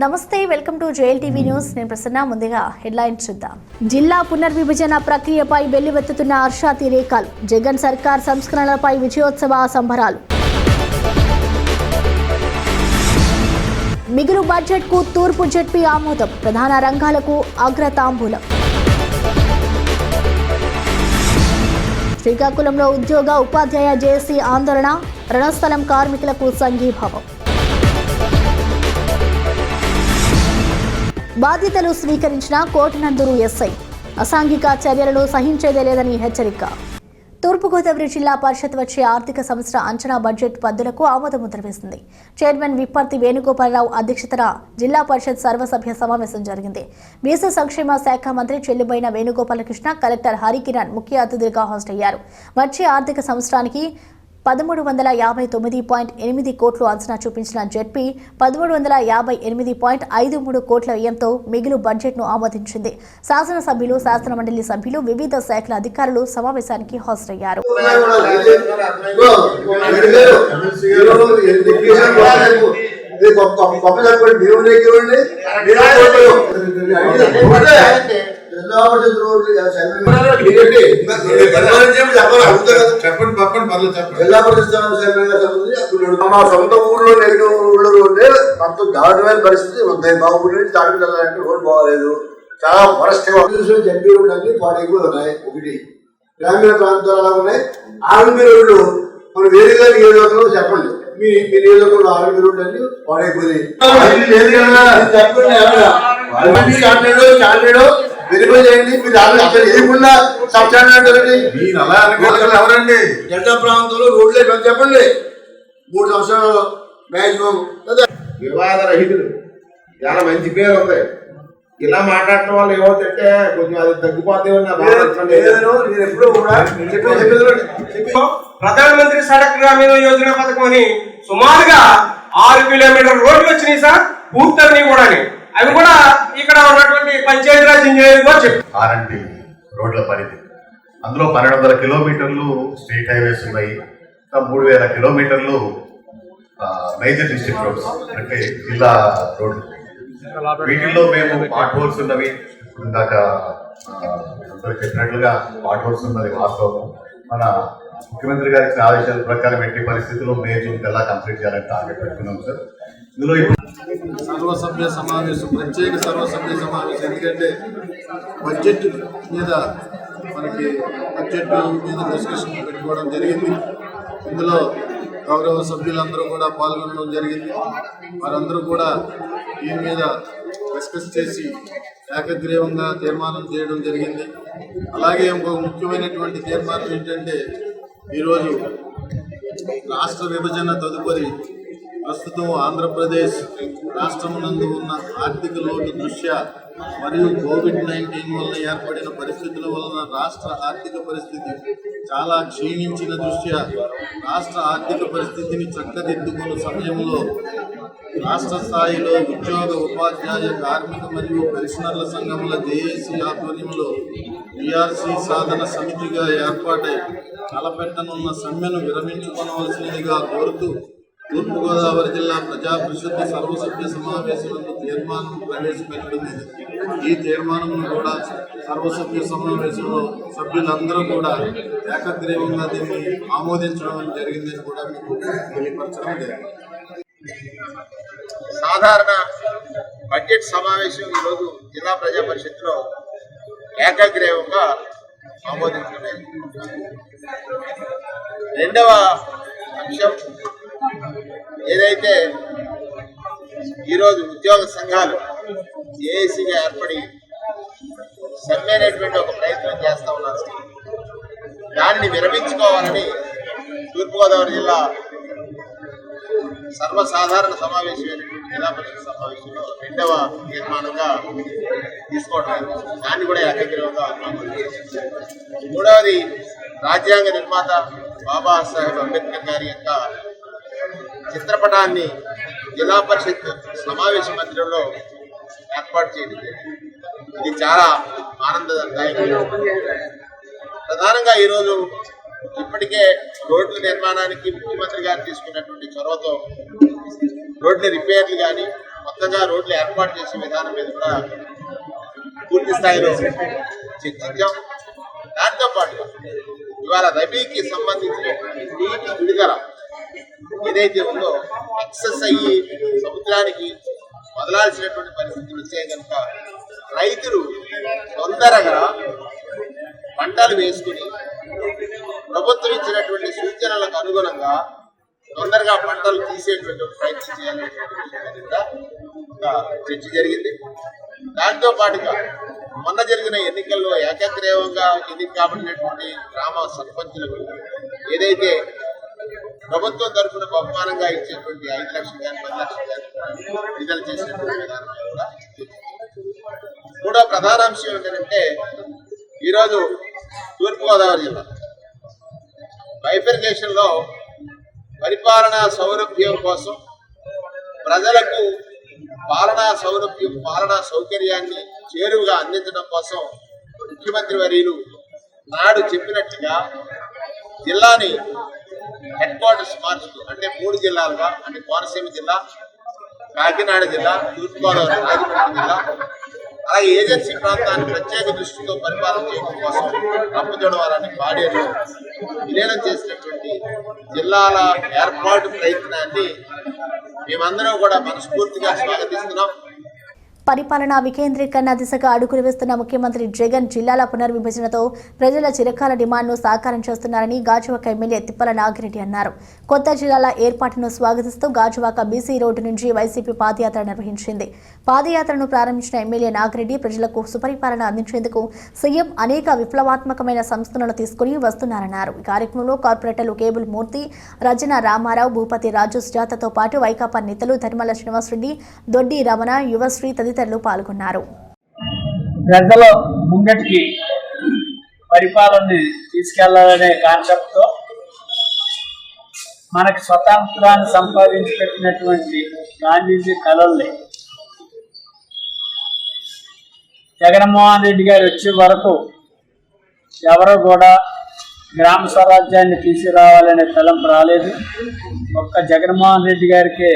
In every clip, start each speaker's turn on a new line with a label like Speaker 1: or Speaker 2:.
Speaker 1: నమస్తే, welcome to JLTV news. నేను ప్రసన్న. ముందుగా హెడ్లైన్స్ చూద్దాం. జిల్లా పునర్విభజన ప్రక్రియపై వెల్లువెత్తుతున్న హర్షాతి రేఖలు. జగన్ సర్కార్ సంస్కరణలపై విజయోత్సవ సంబరాలు. మిగులు బడ్జెట్కు తూర్పు జెడ్పీ ఆమోదం. ప్రధాన రంగాలకు అగ్రతాంబూలం. శ్రీకాకుళంలో ఉద్యోగ ఉపాధ్యాయ జేఏసీ ఆందోళన. రణస్థలం కార్మికులకు సంఘీభావం. బాధ్యతలు స్వీకరించిన కోటనందూరు ఎస్ఐ. అసాంఘిక చర్యలను సహించేదే లేదని హెచ్చరిక. తూర్పుగోదావరి జిల్లా పరిషత్ వచ్చే ఆర్థిక సంవత్సర అంచనా బడ్జెట్ పద్దులకు ఆమోదముద్ర వేసింది. చైర్మన్ విప్పర్తి వేణుగోపాలరావు అధ్యక్షతన జిల్లా పరిషత్ సర్వసభ్య సమావేశం జరిగింది. బీసీ సంక్షేమ శాఖ మంత్రి చెల్లిబోయిన వేణుగోపాలకృష్ణ, కలెక్టర్ హరికిరణ్ ముఖ్య అతిథులుగా హాజరయ్యారు. వచ్చే ఆర్థిక సంవత్సరానికి 1359.8 కోట్లు అంచనా చూపించిన జెడ్పీ 1358.53 కోట్ల వ్యయంతో మిగులు బడ్జెట్ను ఆమోదించింది. శాసనసభ్యులు, శాసనమండలి సభ్యులు, వివిధ శాఖల అధికారులు సమావేశానికి హాజరయ్యారు.
Speaker 2: మా సొంత ఊర్లో నెగిటివ్ ఊళ్ళో ఉంటే అంత దారుణమైన పరిస్థితి ఉంది. మా ఊరి నుంచి తాడికి వెళ్ళాలంటే రోడ్డు బాగలేదు, చాలా వరస్ట్ జడ్పీ రోడ్లు అన్ని ఎక్కువ ఉన్నాయి. ఒకటి గ్రామీణ ప్రాంతాలు అలా ఉన్నాయి. ఆర్మీ రోడ్లు మన వేరే నియోజకవర్గంలో చెప్పండి, మీ నియోజకవర్గంలో ఆర్మీ రోడ్లు అన్ని పాడైపోయింది. వెరిఫై చేయండి. మీరు అసలు వేయకుండా సబ్స్టాండర్డ్ ఎవరండి? డెల్టా ప్రాంతంలో రోడ్లే చెప్పండి. 3 సంవత్సరాలు మ్యాక్సిమం వివాద రహితులు, చాలా మంచి పేరు ఉంది. ఇలా మాట్లాడటం వల్ల ఏమవుతుంటే కొంచెం అది తగ్గిపోతాయని నేను ఎప్పుడూ కూడా
Speaker 3: ప్రధానమంత్రి సడక్ గ్రామీణ యోజన పథకం అని సుమారుగా 6 కిలోమీటర్ రోడ్లు వచ్చినాయి సార్, పూర్తని కూడా. అవి కూడా ఇక్కడ ఉన్నటువంటి పంచాయతీరాజ్ ఇంజనీరింగ్ కూడా చెప్పారు.
Speaker 4: ఆర్ఎండ్బి రోడ్ల పరిధి, అందులో 1200 కిలోమీటర్లు స్టేట్ హైవేస్ ఉన్నాయి. 3000 కిలోమీటర్లు మేజర్ డిస్ట్రిక్ట్ రోడ్స్ అంటే జిల్లా రోడ్లు. వీటిల్లో మేము పార్ట్ హోల్స్ ఉన్నవి. ఇందాక అందరూ చెప్పినట్లుగా పార్ట్ హోల్స్ ఉన్నది వాస్తవం. మన ముఖ్యమంత్రి గారి ఆదేశాల ప్రకారం ఎట్టి పరిస్థితుల్లో మే, జూన్ కల్లా కంప్లీట్ చేయాలని టార్గెట్ పెట్టుకున్నాం సార్. ఇందులో
Speaker 5: సర్వసభ్య సమావేశం, ప్రత్యేక సర్వసభ్య సమావేశం. ఎందుకంటే బడ్జెట్ మీద మనకి బడ్జెట్ మీద డిస్కషన్ పెట్టుకోవడం జరిగింది. ఇందులో గౌరవ సభ్యులందరూ కూడా పాల్గొనడం జరిగింది. వారందరూ కూడా దీని మీద డిస్కస్ చేసి ఏకగ్రీవంగా తీర్మానం చేయడం జరిగింది. అలాగే ఇంకొక ముఖ్యమైనటువంటి తీర్మానం ఏంటంటే, ఈరోజు రాష్ట్ర విభజన తదుపరి ప్రస్తుతం ఆంధ్రప్రదేశ్ రాష్ట్రమునందు ఉన్న ఆర్థిక లోటు దృష్ట్యా మరియు COVID-19 వలన ఏర్పడిన పరిస్థితుల వలన రాష్ట్ర ఆర్థిక పరిస్థితి చాలా క్షీణించిన దృష్ట్యా రాష్ట్ర ఆర్థిక పరిస్థితిని చక్కదిద్దుకున్న సమయంలో రాష్ట్ర స్థాయిలో ఉద్యోగ ఉపాధ్యాయ కార్మిక మరియు పెన్షనర్ల సంఘముల జేఏసీ ఆధ్వర్యంలో బీఆర్సీ సాధన సమితిగా ఏర్పాటై తలపెట్టనున్న సమ్మెను విరమించుకోవలసినదిగా కోరుతూ తూర్పుగోదావరి జిల్లా ప్రజా పరిషత్ సర్వసభ్య సమావేశంలో తీర్మానం ప్రవేశపెట్టడం. ఈ తీర్మానం కూడా సర్వసభ్య సమావేశంలో సభ్యులందరూ కూడా ఏకగ్రీవంగా దీన్ని ఆమోదించడం జరిగిందని కూడా మీకు తెలియపరచడం జరిగింది.
Speaker 2: సాధారణ బడ్జెట్ సమావేశం ఈరోజు జిల్లా ప్రజా పరిషత్లో ఏకగ్రీవంగా ఆమోదించడం. రెండవ అంశం ఏదైతే ఈరోజు ఉద్యోగ సంఘాలు జేఏసీగా ఏర్పడి సమ్మె అనేటువంటి ఒక ప్రయత్నం చేస్తూ ఉన్నారు. దానిని విరమించుకోవాలని తూర్పుగోదావరి జిల్లా సర్వసాధారణ సమావేశమైనటువంటి జిల్లా పరిషత్ సమావేశంలో రెండవ తీర్మానంగా తీసుకోవడం. దాన్ని కూడా ఏకగ్రీవంగా ఆమోదించారు. మూడవది, రాజ్యాంగ నిర్మాత బాబాసాహెబ్ అంబేద్కర్ గారి యొక్క చిత్రపటాన్ని జిల్లా పరిషత్ సమావేశ మందిరంలో ఏర్పాటు చేయడం. ఇది చాలా ఆనందదాయకం. ప్రధానంగా ఈరోజు ఇప్పటికే రోడ్ల నిర్మాణానికి ముఖ్యమంత్రి గారు తీసుకున్నటువంటి చొరవతో రోడ్ల రిపేర్లు కానీ, కొత్త కొత్తగా రోడ్లు ఏర్పాటు చేసే విధానం మీద కూడా పూర్తి స్థాయిలో చర్చించాం. దాంతో పాటు ఇవాళ రబీకి సంబంధించినటువంటి నీటి విడుదల ఏదైతే ఉందో ఎక్సెస్ అయ్యి సముద్రానికి వదలాల్సినటువంటి పరిస్థితులు వచ్చాయి కనుక రైతులు తొందరగా పంటలు వేసుకుని ప్రభుత్వం ఇచ్చినటువంటి సూచనలకు అనుగుణంగా తొందరగా పంటలు తీసేటువంటి ప్రయత్నం చేయాలనేటువంటి కూడా చర్చ జరిగింది. దాంతో పాటుగా మొన్న జరిగిన ఎన్నికల్లో ఏకగ్రీవంగా ఎన్నిక కాబడినటువంటి గ్రామ సర్పంచులకు ఏదైతే ప్రభుత్వం తరఫున బహుమానంగా ఇచ్చేటువంటి 5 లక్షలు కానీ 10 లక్షలు కానీ విడుదల చేసినటువంటి విధానం కూడా మూడో ప్రధాన అంశం ఏంటంటే ఈరోజు తూర్పుగోదావరి జిల్లా బైఫర్కేషన్ లో పరిపాలనా సౌలభ్యం కోసం ప్రజలకు పాలనా సౌకర్యాన్ని చేరువుగా అందించడం కోసం ముఖ్యమంత్రి వర్యులు నాడు చెప్పినట్టుగా జిల్లాని హెడ్ క్వార్టర్స్ మార్చుతూ అంటే 3 జిల్లాలుగా అంటే కోనసీమ జిల్లా, కాకినాడ జిల్లా, తూర్పుగోదావరి రాజమండ్రి జిల్లా, అలాగే ఏజెన్సీ ప్రాంతాన్ని ప్రత్యేక దృష్టితో పరిపాలన చేయడం కోసం రంపచోడవరాన్ని పాడేరు విలీనం చేసినటువంటి జిల్లాల ఏర్పాటు ప్రయత్నాన్ని మేమందరం కూడా మనస్ఫూర్తిగా స్వాగతిస్తున్నాం.
Speaker 1: పరిపాలనా వికేంద్రీకరణ దిశగా అడుగులు వేస్తున్న ముఖ్యమంత్రి జగన్ జిల్లాల పునర్విభజనతో ప్రజల చిరకాల డిమాండ్ను సాకారం చేస్తున్నారని గాజువాక ఎమ్మెల్యే తిప్పల నాగిరెడ్డి అన్నారు. కొత్త జిల్లాల ఏర్పాటును స్వాగతిస్తూ గాజువాక బీసీ రోడ్డు నుంచి వైసీపీ పాదయాత్ర నిర్వహించింది. పాదయాత్రను ప్రారంభించిన ఎమ్మెల్యే నాగిరెడ్డి ప్రజలకు సుపరిపాలన అందించేందుకు సీఎం అనేక విప్లవాత్మకమైన సంస్థలను తీసుకుని వస్తున్నారన్నారు. ఈ కార్యక్రమంలో కార్పొరేటర్లు కేబుల్ మూర్తి, రజన రామారావు, భూపతి రాజు సుజాతతో పాటు వైకాపా నేతలు ధర్మల శ్రీనివాసరెడ్డి, దొడ్డి రమణ, యువశ్రీ తదితరులు పాల్గొన్నారు.
Speaker 6: ప్రజల ముంగటికి పరిపాలనని తీసుకెళ్లాలనే కాన్సెప్ట్ తో మనకి స్వతంత్రాన్ని సంపాదించి పెట్టినటువంటి గాంధీజీ కలల్ని జగన్మోహన్ రెడ్డి గారు వచ్చే వరకు ఎవరో కూడా గ్రామ స్వరాజ్యాన్ని తీసుకురావాలనే తలంపు రాలేదు. ఒక్క జగన్మోహన్ రెడ్డి గారికి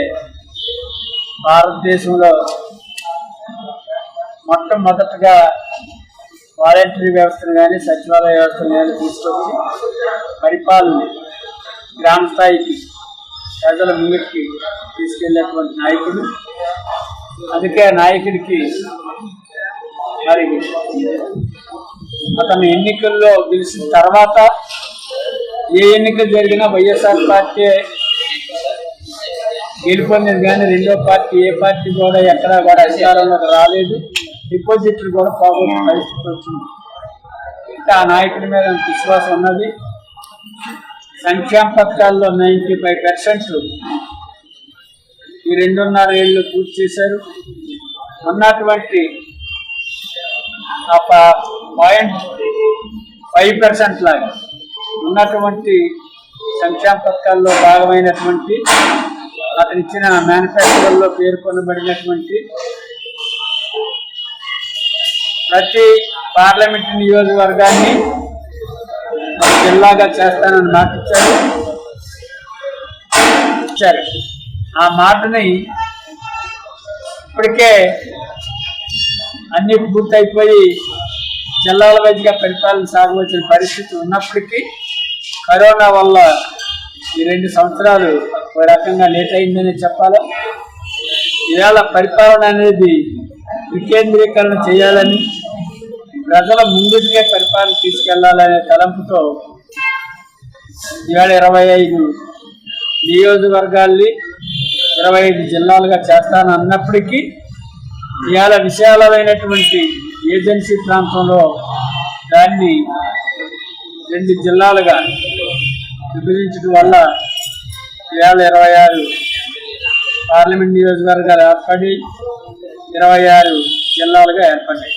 Speaker 6: భారతదేశంలో మొట్టమొదటగా వాలంటరీ వ్యవస్థను కానీ సచివాలయ వ్యవస్థను కానీ తీసుకొచ్చి పరిపాలన గ్రామ స్థాయికి ప్రజల ముందుకి తీసుకెళ్ళేటువంటి నాయకుడు. అందుకే ఆ నాయకుడికి మరి అతను ఎన్నికల్లో గెలిచిన తర్వాత ఏ ఎన్నికలు జరిగినా వైఎస్ఆర్ పార్టీ గెలుపొందింది కానీ రెండో పార్టీ ఏ పార్టీ కూడా ఎక్కడా కూడా అధికారంలోకి రాలేదు. డిపాజిట్లు కూడా పోగొట్టిన పరిస్థితి వచ్చింది. ఇంకా ఆ నాయకుడి మీద విశ్వాసం ఉన్నది. సంక్షేమ పథకాల్లో 95% ఈ 2.5 ఏళ్ళు పూర్తి చేశారు. ఉన్నటువంటి 0.5% లాగా ఉన్నటువంటి సంక్షేమ పథకాల్లో భాగమైనటువంటి అతను ఇచ్చిన మేనిఫెస్టోలో పేర్కొనబడినటువంటి ప్రతి పార్లమెంట్ నియోజకవర్గాన్ని జిల్లాగా చేస్తానని మాట ఇచ్చారు. ఆ మాటని ఇప్పటికే అన్ని పూర్తయిపోయి జిల్లాల వైద్యుగా పరిపాలన సాగవలసిన పరిస్థితి ఉన్నప్పటికీ కరోనా వల్ల ఈ 2 సంవత్సరాలు ఒక రకంగా లేట్ అయిందని చెప్పాలి. ఇవాళ పరిపాలన అనేది వికేంద్రీకరణ చేయాలని, ప్రజల ముందుకే పరిపాలన తీసుకెళ్లాలనే తలంపుతో ఇవాళ 25 నియోజకవర్గాల్ని 25 జిల్లాలుగా చేస్తానన్నప్పటికీ ఇవాళ విశాలమైనటువంటి ఏజెన్సీ ప్రాంతంలో దాన్ని 2 జిల్లాలుగా విభజించడం వల్ల ఇవాళ 26 పార్లమెంట్ నియోజకవర్గాలు ఏర్పడి 26 జిల్లాలుగా ఏర్పడ్డాయి.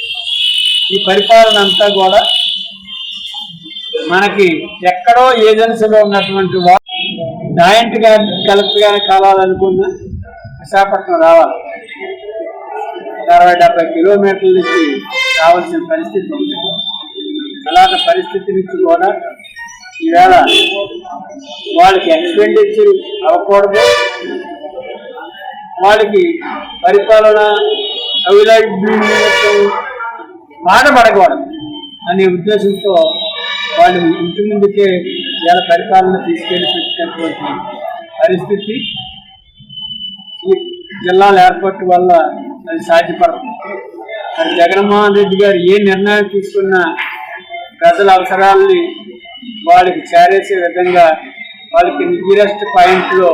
Speaker 6: ఈ పరిపాలన అంతా కూడా మనకి ఎక్కడో ఏజెన్సీలో ఉన్నటువంటి జాయింట్ కలెక్టర్ గారిని కావాలనుకున్న విశాఖపట్నం రావాలి. 60-70 కిలోమీటర్ల నుంచి రావాల్సిన పరిస్థితి ఉంది. అలాంటి పరిస్థితి నుంచి కూడా ఈవేళ వాళ్ళకి ఎక్స్పెండిచర్ అవ్వకూడదు, వాళ్ళకి పరిపాలన అవిలాభ్యం బాధపడకూడదు అనే ఉద్దేశంతో వాళ్ళు ఇంటి ముందుకే వాళ్ళ పరిపాలన తీసుకెళ్లి పెట్టినటువంటి పరిస్థితి ఈ జిల్లాల ఏర్పాటు వల్ల అది సాధ్యపడుతుంది. మరి జగన్మోహన్ రెడ్డి గారు ఏ నిర్ణయం తీసుకున్నా ప్రజల అవసరాలని వాళ్ళకి చేరేసే విధంగా వాళ్ళకి నియరెస్ట్ పాయింట్లో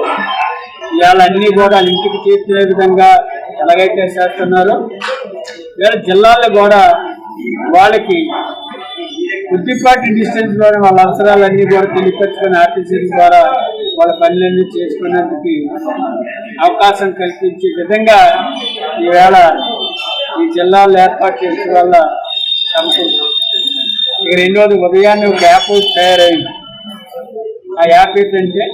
Speaker 6: ఇవాళ అన్నీ కూడా ఇంటికి చేర్చే విధంగా ఎలాగైతే చేస్తున్నారో ఇవాళ జిల్లాల్లో కూడా వాళ్ళకి కొద్దిపాటి డిస్టెన్స్లోనే వాళ్ళ అవసరాలన్నీ కూడా తెలియపరుచుకుని ఆర్టీసీ ద్వారా వాళ్ళ పనులన్నీ చేసుకునేందుకు అవకాశం కల్పించే విధంగా ఈవేళ ఈ జిల్లాలో ఏర్పాటు చేసే వల్ల సమకూరుతుంది. ఇక రెండోది ఉదయాన్నే ఒక యాప్ తయారైంది. ఆ యాప్ ఏంటంటే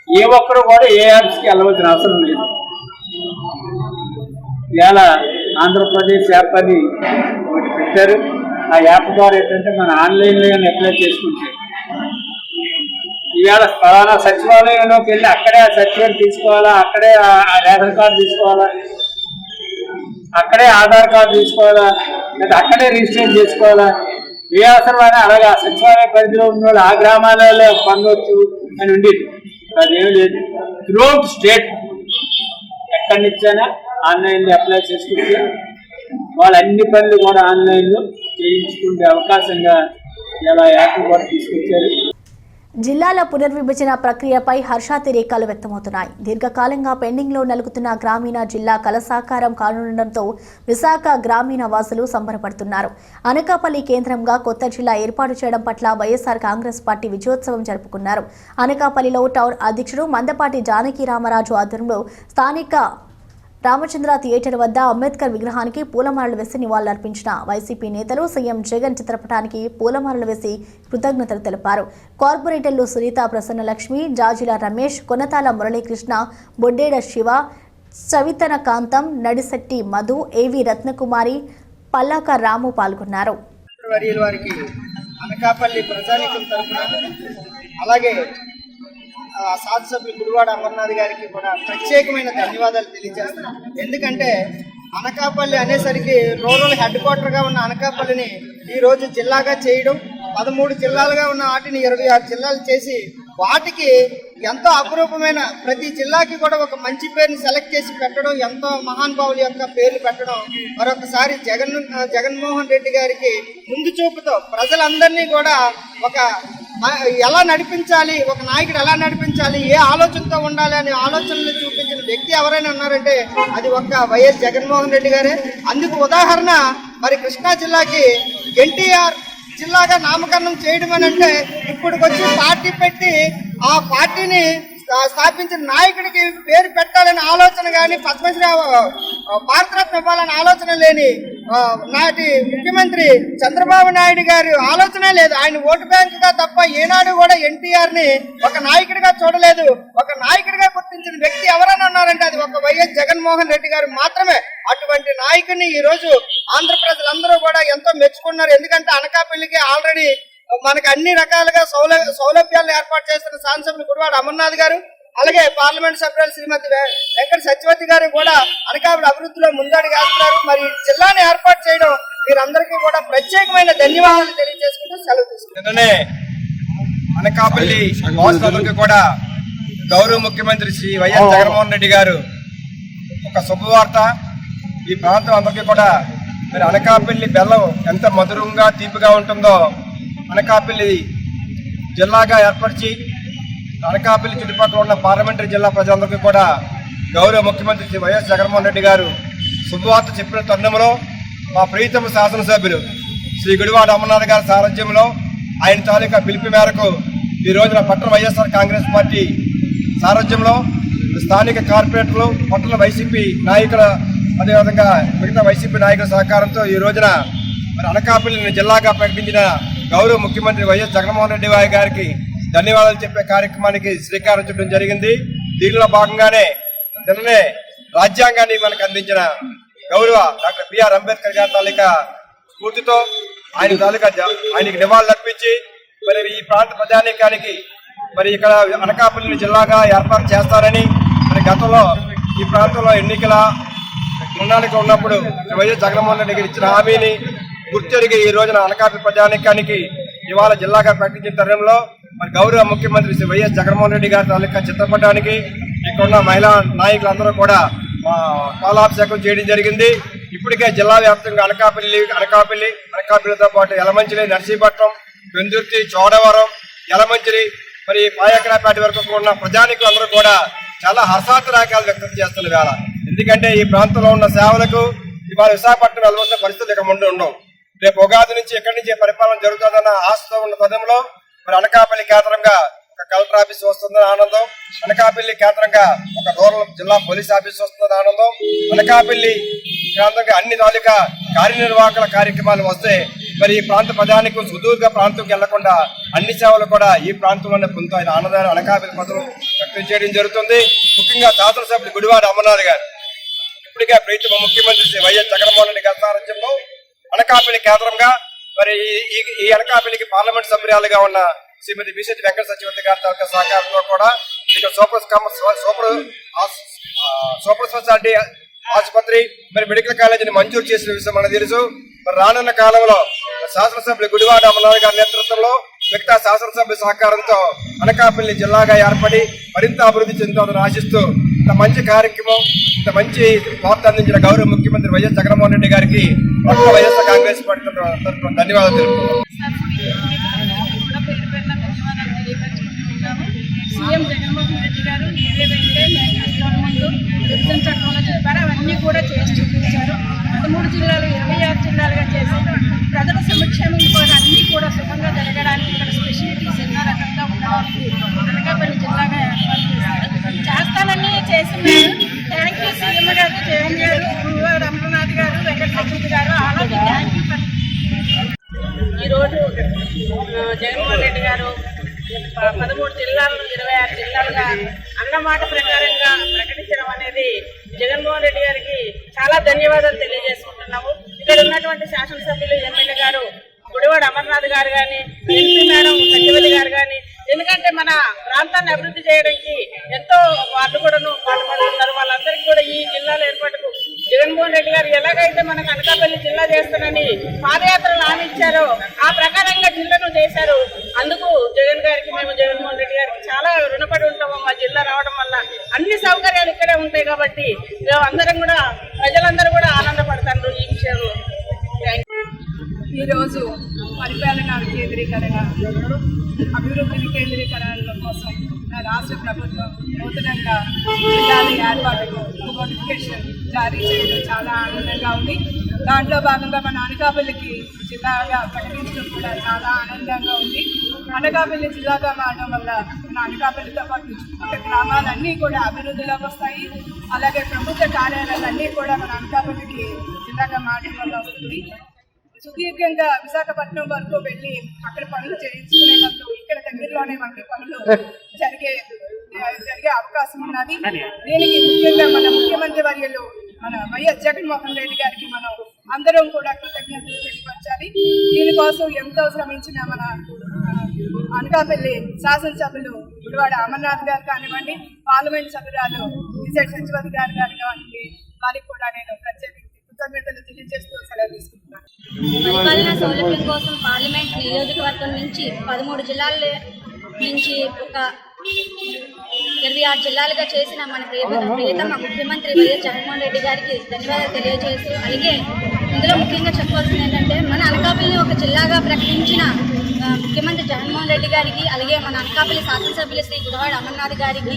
Speaker 6: ఏ ఒక్కరు కూడా ఏ యాప్స్కి వెళ్ళవలసిన అవసరం లేదు. ఇవాళ ఆంధ్రప్రదేశ్ యాప్ అని ఒకటి పెట్టారు. ఆ యాప్ ద్వారా ఏంటంటే మన ఆన్లైన్లో అప్లై చేసుకుంటే ఇవాళ ఫలానా సచివాలయంలోకి వెళ్ళి అక్కడే ఆ సర్టిఫికేట్ తీసుకోవాలా, అక్కడే ఆ రేషన్ కార్డు తీసుకోవాలా, అక్కడే ఆధార్ కార్డు తీసుకోవాలా, లేదా అక్కడే రిజిస్టర్ చేసుకోవాలా, ఏ అవసరమైనా అలాగే ఆ సచివాలయ పరిధిలో ఉన్న వాళ్ళు ఆ గ్రామాలలో పొందవచ్చు అని ఉండేది. అదేమి లేదు. త్రూఅవుట్ స్టేట్ ఎక్కడి నుంచైనా ఆన్లైన్లో అప్లై చేసుకుంటే వాళ్ళు అన్ని పనులు కూడా ఆన్లైన్లో చేయించుకునే అవకాశంగా ఇలా యాప్ కూడా తీసుకొచ్చారు.
Speaker 1: జిల్లాల పునర్విభజన ప్రక్రియపై హర్షాతిరేకాలు వ్యక్తమవుతున్నాయి. దీర్ఘకాలంగా పెండింగ్లో నలుగుతున్న గ్రామీణ జిల్లా కల సాకారం కానుండటంతో విశాఖ గ్రామీణ వాసులు సంబరపడుతున్నారు. అనకాపల్లి కేంద్రంగా కొత్త జిల్లా ఏర్పాటు చేయడం పట్ల వైఎస్ఆర్ కాంగ్రెస్ పార్టీ విజయోత్సవం జరుపుకున్నారు. అనకాపల్లిలో టౌన్ అధ్యక్షుడు మందపాటి జానకి రామరాజు ఆధ్వర్యంలో స్థానిక రామచంద్ర థియేటర్ వద్ద అంబేద్కర్ విగ్రహానికి పూలమాలలు వేసి నివాళులర్పించిన వైసీపీ నేతలు సీఎం జగన్ చిత్రపటానికి పూలమాలలు వేసి కృతజ్ఞతలు తెలిపారు. కార్పొరేటర్లు సునీత ప్రసన్నలక్ష్మి, జాజిల రమేష్, కొనతాల మురళీకృష్ణ, బొడ్డేడ శివ, చవితన కాంతం, నడిశెట్టి మధు, ఏవి రత్నకుమారి, పల్లాక రాము పాల్గొన్నారు.
Speaker 7: అనకాపల్లి ప్రజానీకం తరఫున అలాగే శాసనసభ్యులు గుడివాడ అమర్నాథ్ గారికి కూడా ప్రత్యేకమైన ధన్యవాదాలు తెలియజేస్తున్నాం. ఎందుకంటే అనకాపల్లి అనేసరికి రూరల్ హెడ్ క్వార్టర్గా ఉన్న అనకాపల్లిని ఈరోజు జిల్లాగా చేయడం, 13 జిల్లాలుగా ఉన్న వాటిని 26 జిల్లాలు చేసి వాటికి ఎంతో అపురూపమైన ప్రతి జిల్లాకి కూడా ఒక మంచి పేరుని సెలెక్ట్ చేసి పెట్టడం, ఎంతో మహానుభావుల యొక్క పేర్లు పెట్టడం మరొకసారి జగన్మోహన్ రెడ్డి గారికి ముందు చూపుతో ప్రజలందరినీ కూడా ఒక ఎలా నడిపించాలి, ఒక నాయకుడు ఎలా నడిపించాలి, ఏ ఆలోచనతో ఉండాలి అనే ఆలోచనలు చూపించిన వ్యక్తి ఎవరైనా ఉన్నారంటే అది ఒక్క వైఎస్ జగన్మోహన్ రెడ్డి గారే. అందుకు ఉదాహరణ మరి కృష్ణా జిల్లాకి ఎన్టీఆర్ జిల్లాగా నామకరణం చేయడం అని అంటే ఇప్పటికొచ్చి పార్టీ పెట్టి ఆ పార్టీని స్థాపించిన నాయకుడికి పేరు పెట్టాలని ఆలోచన కానీ పద్మశ్రీ భారతరత్న ఇవ్వాలని ఆలోచన లేని నాటి ముఖ్యమంత్రి చంద్రబాబు నాయుడు గారి ఆలోచనే లేదు. ఆయన ఓటు బ్యాంకుగా తప్ప ఏనాడు కూడా ఎన్టీఆర్ ని ఒక నాయకుడిగా చూడలేదు. ఒక నాయకుడిగా గుర్తించిన వ్యక్తి ఎవరైనా ఉన్నారంటే అది ఒక వైఎస్ జగన్మోహన్ రెడ్డి గారు మాత్రమే. అటువంటి నాయకుడిని ఈ రోజు ఆంధ్ర ప్రజలందరూ కూడా ఎంతో మెచ్చుకున్నారు. ఎందుకంటే అనకాపల్లికి ఆల్రెడీ మనకు అన్ని రకాలుగా సౌలభ్యాలను ఏర్పాటు చేస్తున్న శాసనసభ్యులు గుడివాడ అమర్నాథ్ గారు, అలాగే పార్లమెంట్ సభ్యులు శ్రీమతి వెంకట సత్యవతి గారు కూడా అనకాపల్లి అభివృద్ధిలో ముందడుగు వేస్తున్నారు. మరి జిల్లాని ఏర్పాటు చేయడం వీరందరికీ కూడా ప్రత్యేకమైన ధన్యవాదాలు తెలియజేసుకుంటూ సెలవు తీసుకుంటున్నాను.
Speaker 3: అనకాపల్లి వాసులందరికీ కూడా గౌరవ ముఖ్యమంత్రి శ్రీ వైఎస్ జగన్మోహన్ రెడ్డి గారు ఒక శుభవార్త. ఈ ప్రాంతం అందరికీ కూడా మరి అనకాపల్లి బెల్లం ఎంత మధురంగా తీపిగా ఉంటుందో అనకాపల్లి జిల్లాగా ఏర్పరిచి అనకాపల్లి చుట్టుపక్కల ఉన్న పార్లమెంటరీ జిల్లా ప్రజలందరికీ కూడా గౌరవ ముఖ్యమంత్రి శ్రీ వైఎస్ జగన్మోహన్ రెడ్డి గారు శుభవార్త చెప్పిన తరుణంలో మా ప్రీతమ శాసనసభ్యులు శ్రీ గుడివాడ అమర్నాథ్ గారి సారథ్యంలో ఆయన తాలూకా పిలుపు మేరకు ఈ రోజున పట్టణ వైఎస్ఆర్ కాంగ్రెస్ పార్టీ సారథ్యంలో స్థానిక కార్పొరేటర్లు, పట్టణ వైసీపీ నాయకుల, అదేవిధంగా మిగతా వైసీపీ నాయకుల సహకారంతో ఈ రోజున మరి అనకాపల్లిని జిల్లాగా ప్రకటించిన గౌరవ ముఖ్యమంత్రి వైఎస్ జగన్మోహన్ రెడ్డి గారికి ధన్యవాదాలు చెప్పే కార్యక్రమానికి శ్రీకారం చుట్టడం జరిగింది. దీనిలో భాగంగానే నిన్ననే రాజ్యాంగాన్ని మనకు అందించిన గౌరవ డాక్టర్ బిఆర్ అంబేద్కర్ గారి తాలూకా స్ఫూర్తితో ఆయనకి నివాళులు అర్పించి మరి ఈ ప్రాంత ప్రజానీకానికి మరి ఇక్కడ అనకాపల్లిని జిల్లాగా ఏర్పాటు చేస్తారని మరి గతంలో ఈ ప్రాంతంలో ఎన్నికల ప్రణాళిక ఉన్నప్పుడు వైఎస్ జగన్మోహన్ రెడ్డి గారు ఇచ్చిన హామీని గుర్తెరిగి ఈ రోజున అనకాపల్లి ప్రజానీకానికి ఇవాళ జిల్లాగా ప్రకటించిన తరుణంలో మరి గౌరవ ముఖ్యమంత్రి శ్రీ వైఎస్ జగన్మోహన్ రెడ్డి గారి తాలూకా చిత్రపటానికి ఇక్కడున్న మహిళా నాయకులందరూ కూడా పాలాభిషేకం చేయడం జరిగింది. ఇప్పటికే జిల్లా వ్యాప్తంగా అనకాపల్లితో పాటు యలమంచిలి, నర్సీపట్నం, పెందుర్తి, చోడవరం, యలమంచిలి మరి పాయకరాపేట వరకు ఉన్న ప్రజానికులు అందరూ కూడా చాలా హర్షాతిరేకాలు వ్యక్తం చేస్తున్న వేళ. ఎందుకంటే ఈ ప్రాంతంలో ఉన్న సేవలకు ఇవాళ విశాఖపట్నం వెళ్ళవలసిన పరిస్థితులు ఇక ముందు ఉండవు. రేపు ఉగాది నుంచి ఎక్కడి నుంచి పరిపాలన జరుగుతుందన్న ఆశతో ఉన్న తరుణంలో మరి అనకాపల్లి కేంద్రంగా ఒక కలెక్టర్ ఆఫీస్ వస్తుందని ఆనందం, అనకాపల్లి కేంద్రంగా ఒక రూరల్ జిల్లా పోలీస్ ఆఫీస్ వస్తుందని ఆనందం, అనకాపల్లి కేంద్రంగా అన్ని తాలూకా కార్యనిర్వాహకుల కార్యక్రమాలు వస్తే మరి ఈ ప్రాంత ప్రజానికి సుదూర్ఘ ప్రాంతంకి వెళ్లకుండా అన్ని సేవలు కూడా ఈ ప్రాంతంలోనే పొందుతాయి ఆనందాన్ని అనకాపల్లి ప్రజలు వ్యక్తం చేయడం జరుగుతుంది. ముఖ్యంగా శాసనసభ్యులు గుడివాడ అమర్నాథ్ గారు ఇప్పటికే ప్రీతమ ముఖ్యమంత్రి శ్రీ వైఎస్ జగన్మోహన్ రెడ్డి గారి సారథ్యంలో అనకాపల్లి కేంద్రంగా మరి ఈ అనకాపల్లికి పార్లమెంట్ సభ్యురాలుగా ఉన్న శ్రీమతి బిశెట్టి వెంకట సత్యవతి గారి తాలూకా సహకారంతో కూడా ఇక్కడ సూపర్ స్పెషాలిటీ ఆసుపత్రి మరి మెడికల్ కాలేజీని మంజూరు చేసిన విషయం మనకు తెలుసు. మరి రానున్న కాలంలో శాసనసభ్యులు గుడివాడ అమర్నాథ్ గారి నేతృత్వంలో మిగతా శాసనసభ్యుల సహకారంతో అనకాపల్లి జిల్లాగా ఏర్పడి మరింత అభివృద్ధి చెందుతుందని ఆశిస్తూ ఇంత మంచి కార్యక్రమం, ఇంత మంచి వార్త అందించిన గౌరవ ముఖ్యమంత్రి వైఎస్ జగన్మోహన్ రెడ్డి గారికి మొత్తం వైఎస్ఆర్ కాంగ్రెస్ పార్టీ తరఫున ధన్యవాదాలు తెలుపుతున్నాం.
Speaker 8: సీఎం జగన్మోహన్ రెడ్డి గారు ఏవేవైతే ముందు విభజన చట్టంలో చెప్పారో అవన్నీ కూడా చేసి చూపించారు. 13 జిల్లాలు 26 జిల్లాలుగా చేసి ప్రజల సంక్షేమం కూడా అన్నీ కూడా సుఖంగా జరగడానికి ఇక్కడ స్పెషాలిటీస్ ఎన్నో రకంగా ఉండడానికి అనకాపల్లి జిల్లాగా ఏర్పాటు చేశారు. చేస్తానని చేసినారు. థ్యాంక్ యూ సీఎం గారు, జగన్ గారు, గురువాడ అమర్నాథ్ గారు, వెంకట సత్యవతి గారు, అలాగే థ్యాంక్ యూ. ఈరోజు జగన్మోహన్ రెడ్డి గారు 13 జిల్లాలను 26 జిల్లాలుగా అన్నమాట ప్రకారంగా ప్రకటించడం అనేది జగన్మోహన్ రెడ్డి గారికి చాలా ధన్యవాదాలు తెలియజేసుకుంటున్నాము. ఇక్కడ ఉన్నటువంటి శాసనసభ్యులు ఎమ్మెల్యే గారు గుడివాడ అమర్నాథ్ గారు కానీ, ఎంపీ మేడం సత్యవతి గారు కానీ, ఎందుకంటే మన ప్రాంతాన్ని అభివృద్ధి చేయడానికి ఎంతో వాళ్ళు కూడాను పాటుపడుతున్నారు. వాళ్ళందరికీ కూడా ఈ జిల్లాల ఏర్పాటుకు జగన్మోహన్ రెడ్డి గారు ఎలాగైతే మనకు అనకాపల్లి జిల్లా చేస్తానని పాదయాత్రలు హామీ ఇచ్చారో ఆ ప్రకారంగా జిల్లాను చేశారు. అందుకు జగన్మోహన్ రెడ్డి గారికి చాలా రుణపడి ఉంటాము. మా జిల్లా రావడం వల్ల అన్ని సౌకర్యాలు ఇక్కడే ఉంటాయి కాబట్టి అందరం కూడా ప్రజలందరూ కూడా ఆనందపడతారు ఈ విషయంలో.
Speaker 9: ఈరోజు పరిపాలన వికేంద్రీకరణ, అభివృద్ధి వికేంద్రీకరణ కోసం రాష్ట్ర ప్రభుత్వం నూతనంగా జిల్లాల ఏర్పాటుకు నోటిఫికేషన్ జారీ చేయడం చాలా ఆనందంగా ఉంది. దాంట్లో భాగంగా మన అనకాపల్లికి జిల్లాగా ప్రకటించడం కూడా చాలా ఆనందంగా ఉంది. అనకాపల్లి జిల్లాగా మారడం వల్ల మన అనకాపల్లితో పాటు చుట్టుపక్కల గ్రామాలన్నీ కూడా అభివృద్ధిలోకి వస్తాయి. అలాగే ప్రభుత్వ కార్యాలయాలన్నీ కూడా మన అనకాపల్లికి జిల్లాగా మారడం వల్ల వస్తుంది. సుదీర్ఘంగా విశాఖపట్నం వరకు వెళ్ళి అక్కడ పనులు చేయించుకునే బదులు ఇక్కడ దగ్గరలోనే మనకి పనులు జరిగే అవకాశం ఉన్నది. దీనికి ముఖ్యంగా మన ముఖ్యమంత్రి వర్యులు మన వైఎస్ జగన్మోహన్ రెడ్డి గారికి మనం అందరం కూడా కృతజ్ఞతలు తెలియపరచాలి. దీనికోసం ఎంతో శ్రమించిన మన అనకాపల్లి శాసనసభ్యులు గుడివాడ అమర్నాథ్ గారు కానివ్వండి, పార్లమెంట్ సభ్యురాలు బిశెట్టి సత్యవతి గారు కానివ్వండి, వారికి కూడా నేను ప్రత్యేక కృతజ్ఞతలు తెలియజేస్తూ సెలవు తీసుకుంటున్నాను.
Speaker 10: పరిపాలనా సౌలభ్యం కోసం పార్లమెంట్ నియోజకవర్గం నుంచి 13 జిల్లాల నుంచి ఒక 26 జిల్లాలుగా చేసిన మన ప్రియతమ ముఖ్యమంత్రి వైఎస్ జగన్మోహన్ రెడ్డి గారికి ధన్యవాదాలు తెలియజేస్తూ, అలాగే ఇందులో ముఖ్యంగా చెప్పాల్సింది ఏంటంటే మన అనకాపల్లిని ఒక జిల్లాగా ప్రకటించిన ముఖ్యమంత్రి జగన్మోహన్ రెడ్డి గారికి, అలాగే మన అనకాపల్లి శాసనసభ్యులు శ్రీ గుడివాడ అమర్నాథ్ గారికి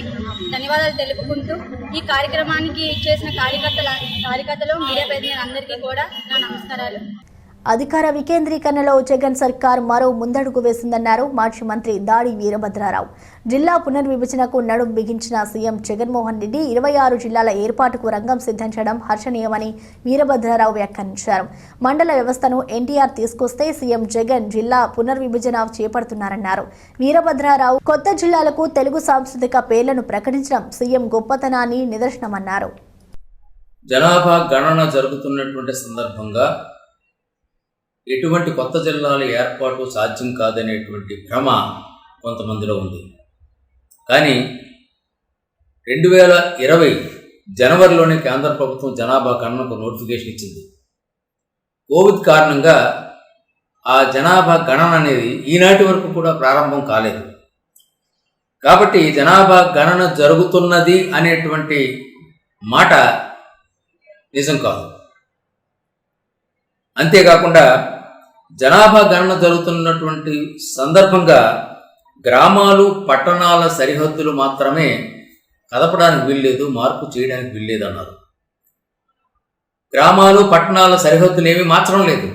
Speaker 10: ధన్యవాదాలు తెలుపుకుంటూ ఈ కార్యక్రమానికి చేసిన కార్యకర్తలు మీడియా ప్రతినిధులందరికీ కూడా నా నమస్కారాలు.
Speaker 1: అధికార వికేంద్రీకరణలో జగన్ సర్కార్ మరో ముందడుగు వేసిందన్నారు మాజీ మంత్రి దాడి వీరభద్రారావు. జిల్లా పునర్విభజనకు నడుం బిగించిన సీఎం జగన్మోహన్ రెడ్డి 26 జిల్లాల ఏర్పాటుకు రంగం సిద్ధించడం హర్షణీయమని వీరభద్రారావు వ్యాఖ్యానించారు. మండల వ్యవస్థను ఎన్టీఆర్ తీసుకొస్తే సీఎం జగన్ జిల్లా పునర్విభజన చేపడుతున్నారన్నారు. వీరభద్రారావు కొత్త జిల్లాలకు తెలుగు సాంస్కృతిక పేర్లను ప్రకటించడం సీఎం గొప్పతనాన్ని నిదర్శనమన్నారు.
Speaker 11: జనాభా గణన జరుగుతున్నటువంటి సందర్భంగా ఎటువంటి కొత్త జిల్లాల ఏర్పాటు సాధ్యం కాదనేటువంటి భ్రమ కొంతమందిలో ఉంది. కానీ 2020 జనవరిలోనే కేంద్ర ప్రభుత్వం జనాభా గణనకు నోటిఫికేషన్ ఇచ్చింది. కోవిడ్ కారణంగా ఆ జనాభా గణన అనేది ఈనాటి వరకు కూడా ప్రారంభం కాలేదు. కాబట్టి జనాభా గణన జరుగుతున్నది అనేటువంటి మాట నిజం కాదు. అంతేకాకుండా జనాభా గణన జరుగుతున్నటువంటి సందర్భంగా గ్రామాలు పట్టణాల సరిహద్దులు మాత్రమే కదపడానికి వీల్లేదు, మార్పు చేయడానికి వీల్లేదు అన్నారు. గ్రామాలు పట్టణాల సరిహద్దులు ఏమీ మార్చడం లేదు.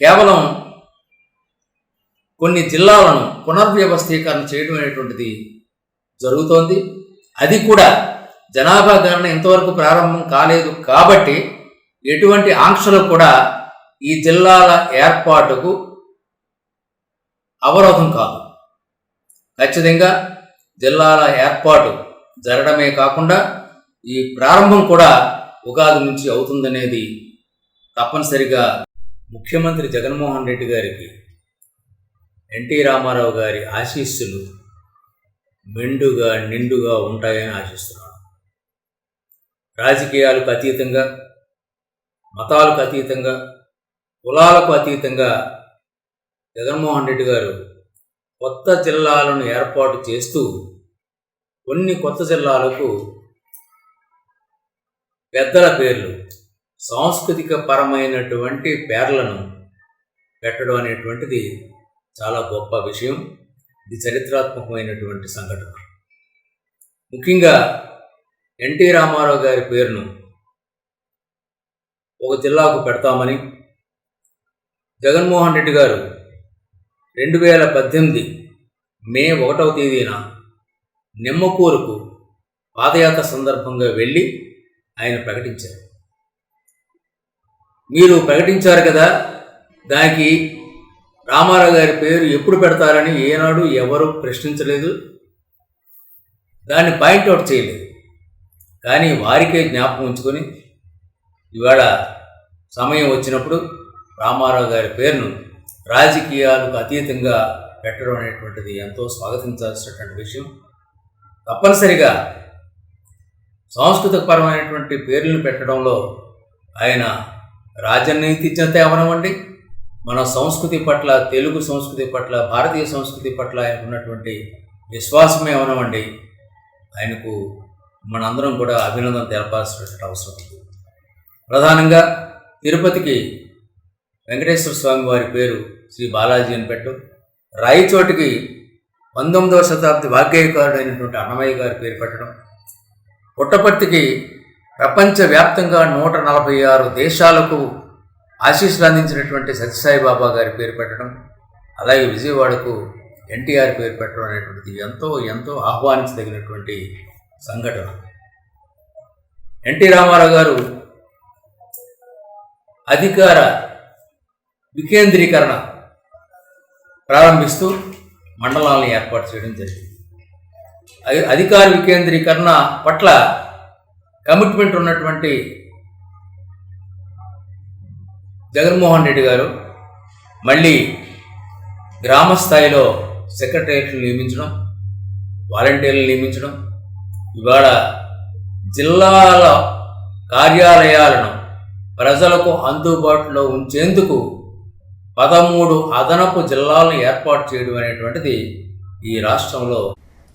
Speaker 11: కేవలం కొన్ని జిల్లాలను పునర్వ్యవస్థీకరణ చేయడం అనేటువంటిది జరుగుతోంది. అది కూడా జనాభా గణన ఇంతవరకు ప్రారంభం కాలేదు కాబట్టి ఎటువంటి ఆంక్షలు కూడా ఈ జిల్లాల ఏర్పాటుకు అవరోధం కాదు. ఖచ్చితంగా జిల్లాల ఏర్పాటు జరగడమే కాకుండా ఈ ప్రారంభం కూడా ఉగాది నుంచి అవుతుందనేది తప్పనిసరిగా ముఖ్యమంత్రి జగన్మోహన్ రెడ్డి గారికి ఎన్టీ రామారావు గారి ఆశీస్సులు మెండుగా నిండుగా ఉంటాయని ఆశిస్తున్నాను. రాజకీయాలకు అతీతంగా, మతాలకు అతీతంగా, కులాలకు అతీతంగా జగన్మోహన్ రెడ్డి గారు కొత్త జిల్లాలను ఏర్పాటు చేస్తూ కొన్ని కొత్త జిల్లాలకు పెద్దల పేర్లు, సాంస్కృతిక పరమైనటువంటి పేర్లను పెట్టడం అనేటువంటిది చాలా గొప్ప విషయం. ఇది చరిత్రాత్మకమైనటువంటి సంఘటన. ముఖ్యంగా ఎన్టీ రామారావు గారి పేరును ఒక జిల్లాకు పెడతామని జగన్మోహన్ రెడ్డి గారు 2018 మే 1వ తేదీన నిమ్మకూరుకు పాదయాత్ర సందర్భంగా వెళ్ళి ఆయన ప్రకటించారు. మీరు ప్రకటించారు కదా, దానికి రామారావు గారి పేరు ఎప్పుడు పెడతారని ఏనాడు ఎవరు ప్రశ్నించలేదు, దాన్ని పాయింట్అవుట్ చేయలేదు. కానీ వారికే జ్ఞాపకం ఉంచుకొని ఇవాళ సమయం వచ్చినప్పుడు రామారావు గారి పేరును రాజకీయాలకు అతీతంగా పెట్టడం అనేటువంటిది ఎంతో స్వాగతించాల్సినటువంటి విషయం. తప్పనిసరిగా సాంస్కృతికపరమైనటువంటి పేర్లను పెట్టడంలో ఆయన రాజనీతిజ్ఞత అవనవండి, మన సంస్కృతి పట్ల, తెలుగు సంస్కృతి పట్ల, భారతీయ సంస్కృతి పట్ల ఆయనకు ఉన్నటువంటి విశ్వాసమే అవనవండి, ఆయనకు మనందరం కూడా అభినందన తెలపాల్సినటువంటి అవసరం ఉంది. ప్రధానంగా తిరుపతికి వెంకటేశ్వర స్వామి వారి పేరు శ్రీ బాలాజీ అని పెట్టడం, రాయచోటికి 19వ శతాబ్ది వాగ్గేయకారుడు అయినటువంటి అన్నమయ్య గారి పేరు పెట్టడం, పుట్టపర్తికి ప్రపంచవ్యాప్తంగా 146 దేశాలకు ఆశీస్సులు అందించినటువంటి సత్యసాయి బాబా గారి పేరు పెట్టడం, అలాగే విజయవాడకు ఎన్టీఆర్ పేరు పెట్టడం అనేటువంటిది ఎంతో ఎంతో ఆహ్వానించదగినటువంటి సంఘటన. ఎన్టీ రామారావు గారు అధికార వికేంద్రీకరణ ప్రారంభిస్తూ మండలాలను ఏర్పాటు చేయడం జరిగింది. అధికార వికేంద్రీకరణ పట్ల కమిట్మెంట్ ఉన్నటువంటి జగన్మోహన్ రెడ్డి గారు మళ్ళీ గ్రామ స్థాయిలో సెక్రటరియట్లు నియమించడం, వాలంటీర్లు నియమించడం, ఇవాళ జిల్లాల కార్యాలయాలను ప్రజలకు అందుబాటులో ఉంచేందుకు 13 అదనపు జిల్లాలను ఏర్పాటు చేయడం అనేటువంటిది ఈ రాష్ట్రంలో.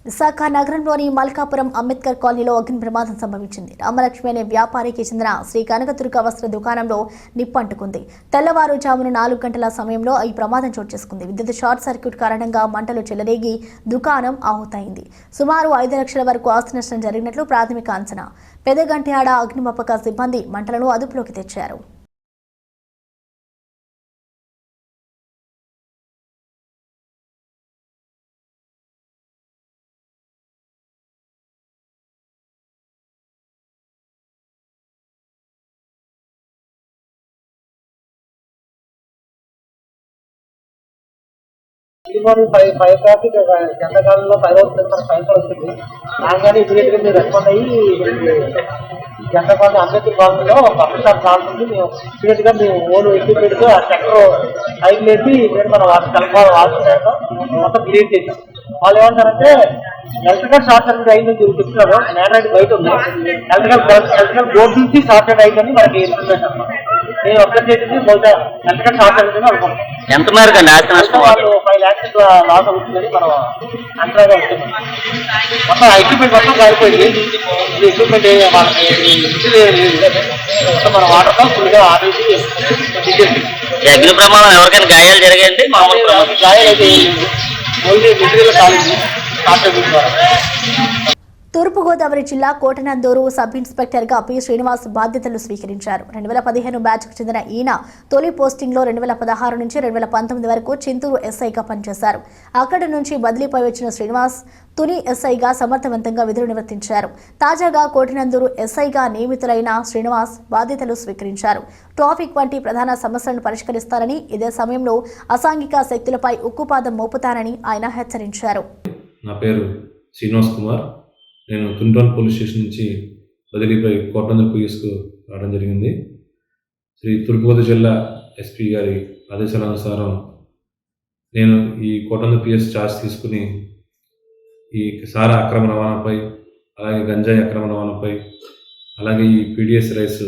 Speaker 1: విశాఖ నగరంలోని మల్కాపురం అంబేద్కర్ కాలనీలో అగ్ని ప్రమాదం సంభవించింది. రామలక్ష్మి అనే వ్యాపారికి చెందిన శ్రీ కనకదుర్గ వస్త్ర దుకాణంలో నిప్పంటుకుంది. తెల్లవారుజామున 4 గంటల సమయంలో ఈ ప్రమాదం చోటు చేసుకుంది. విద్యుత్ షార్ట్ సర్క్యూట్ కారణంగా మంటలు చెలరేగి దుకాణం ఆహుతైంది. సుమారు 5 లక్షల వరకు ఆస్తి నష్టం జరిగినట్లు ప్రాథమిక అంచనా. పెదగంట్యాడ అగ్నిమాపక సిబ్బంది మంటలను అదుపులోకి తెచ్చారు.
Speaker 6: ఇది మార్నింగ్ 5 ట్రాఫిక్ ఎండాకాలంలో 5 అవుతుంది, మనకు 5 వస్తుంది. రాగానే ఇమీడియట్గా మీరు రెస్పాండ్ అయ్యి ఎండాకాలం అందరికీ కాలంలో పక్కసారి కాలుతుంది. మేము ఇమీడియట్గా మేము ఓన్ ఎక్విప్మెంట్తో ఆ సెక్టర్ హైక్ లేసి మనం వాడుతున్నాం, మొత్తం క్లియర్ చేసాం. వాళ్ళు ఏమంటారంటే ఎలక్ట్రికల్ షార్ట్ సర్క్యూట్ అయిందని చెప్తున్నారు. నేనైతే బయట ఉంది, ఎలక్ట్రికల్ బోర్డు నుంచి షార్ట్ సర్క్యూట్ అయిందని మనకి నేను ఒక్కటి చేసింది బహుశా ఎలక్ట్రికల్ షార్ట్ సర్క్యూట్ అని అనుకుంటున్నాం.
Speaker 12: ఎంత మేరకు నష్టం?
Speaker 6: వాళ్ళు 5 lakhs లాస్ అవుతుందని మనం అంతగా వస్తుంది. మొత్తం ఎక్విప్మెంట్ మొత్తం కాలిపోయింది. ఎక్విప్మెంట్ మొత్తం మన వాటర్తో ఫుల్గా ఆపేసి
Speaker 12: అగ్ని ప్రమాదం ఎవరికైనా గాయాలు జరిగాయండి? మామూలు
Speaker 6: గాయాలు అయితే ఓన్లీ మెటీరియల్ కాలింది షార్ట్ సర్క్యూట్ ద్వారా.
Speaker 1: తూర్పుగోదావరి జిల్లా కోటనందూరు సబ్ ఇన్స్పెక్టర్గా పి శ్రీనివాస్ బాధ్యతలు స్వీకరించారు. 2015 బ్యాచ్కు చెందిన ఈయన తొలి పోస్టింగ్లో 2016 నుంచి 2019 వరకు చింతూరు ఎస్ఐగా పనిచేశారు. అక్కడి నుంచి బదిలీపై వచ్చిన శ్రీనివాస్ తుని ఎస్ఐగా సమర్థవంతంగా విధులు నిర్వర్తించారు. తాజాగా కోటనందూరు ఎస్ఐగా నియమితులైన శ్రీనివాస్ బాధ్యతలు స్వీకరించారు. ట్రాఫిక్ వంటి ప్రధాన సమస్యలను పరిష్కరిస్తారని, ఇదే సమయంలో అసాంఘిక శక్తులపై ఉక్కుపాదం మోపుతారని ఆయన హెచ్చరించారు.
Speaker 13: నా పేరు శ్రీనివాస్ కుమార్. నేను తుంటోన్ పోలీస్ స్టేషన్ నుంచి బదిలీపై కోటనందూరు పిఎస్కు రావడం జరిగింది. శ్రీ తూర్పుగోదావరి జిల్లా ఎస్పీ గారి ఆదేశాల అనుసారం నేను ఈ కోటనందూరు పిఎస్ ఛార్జ్ తీసుకుని ఈ సారా అక్రమ రవాణాపై, అలాగే గంజాయి అక్రమ రవాణాపై, అలాగే ఈ పీడిఎస్ రైస్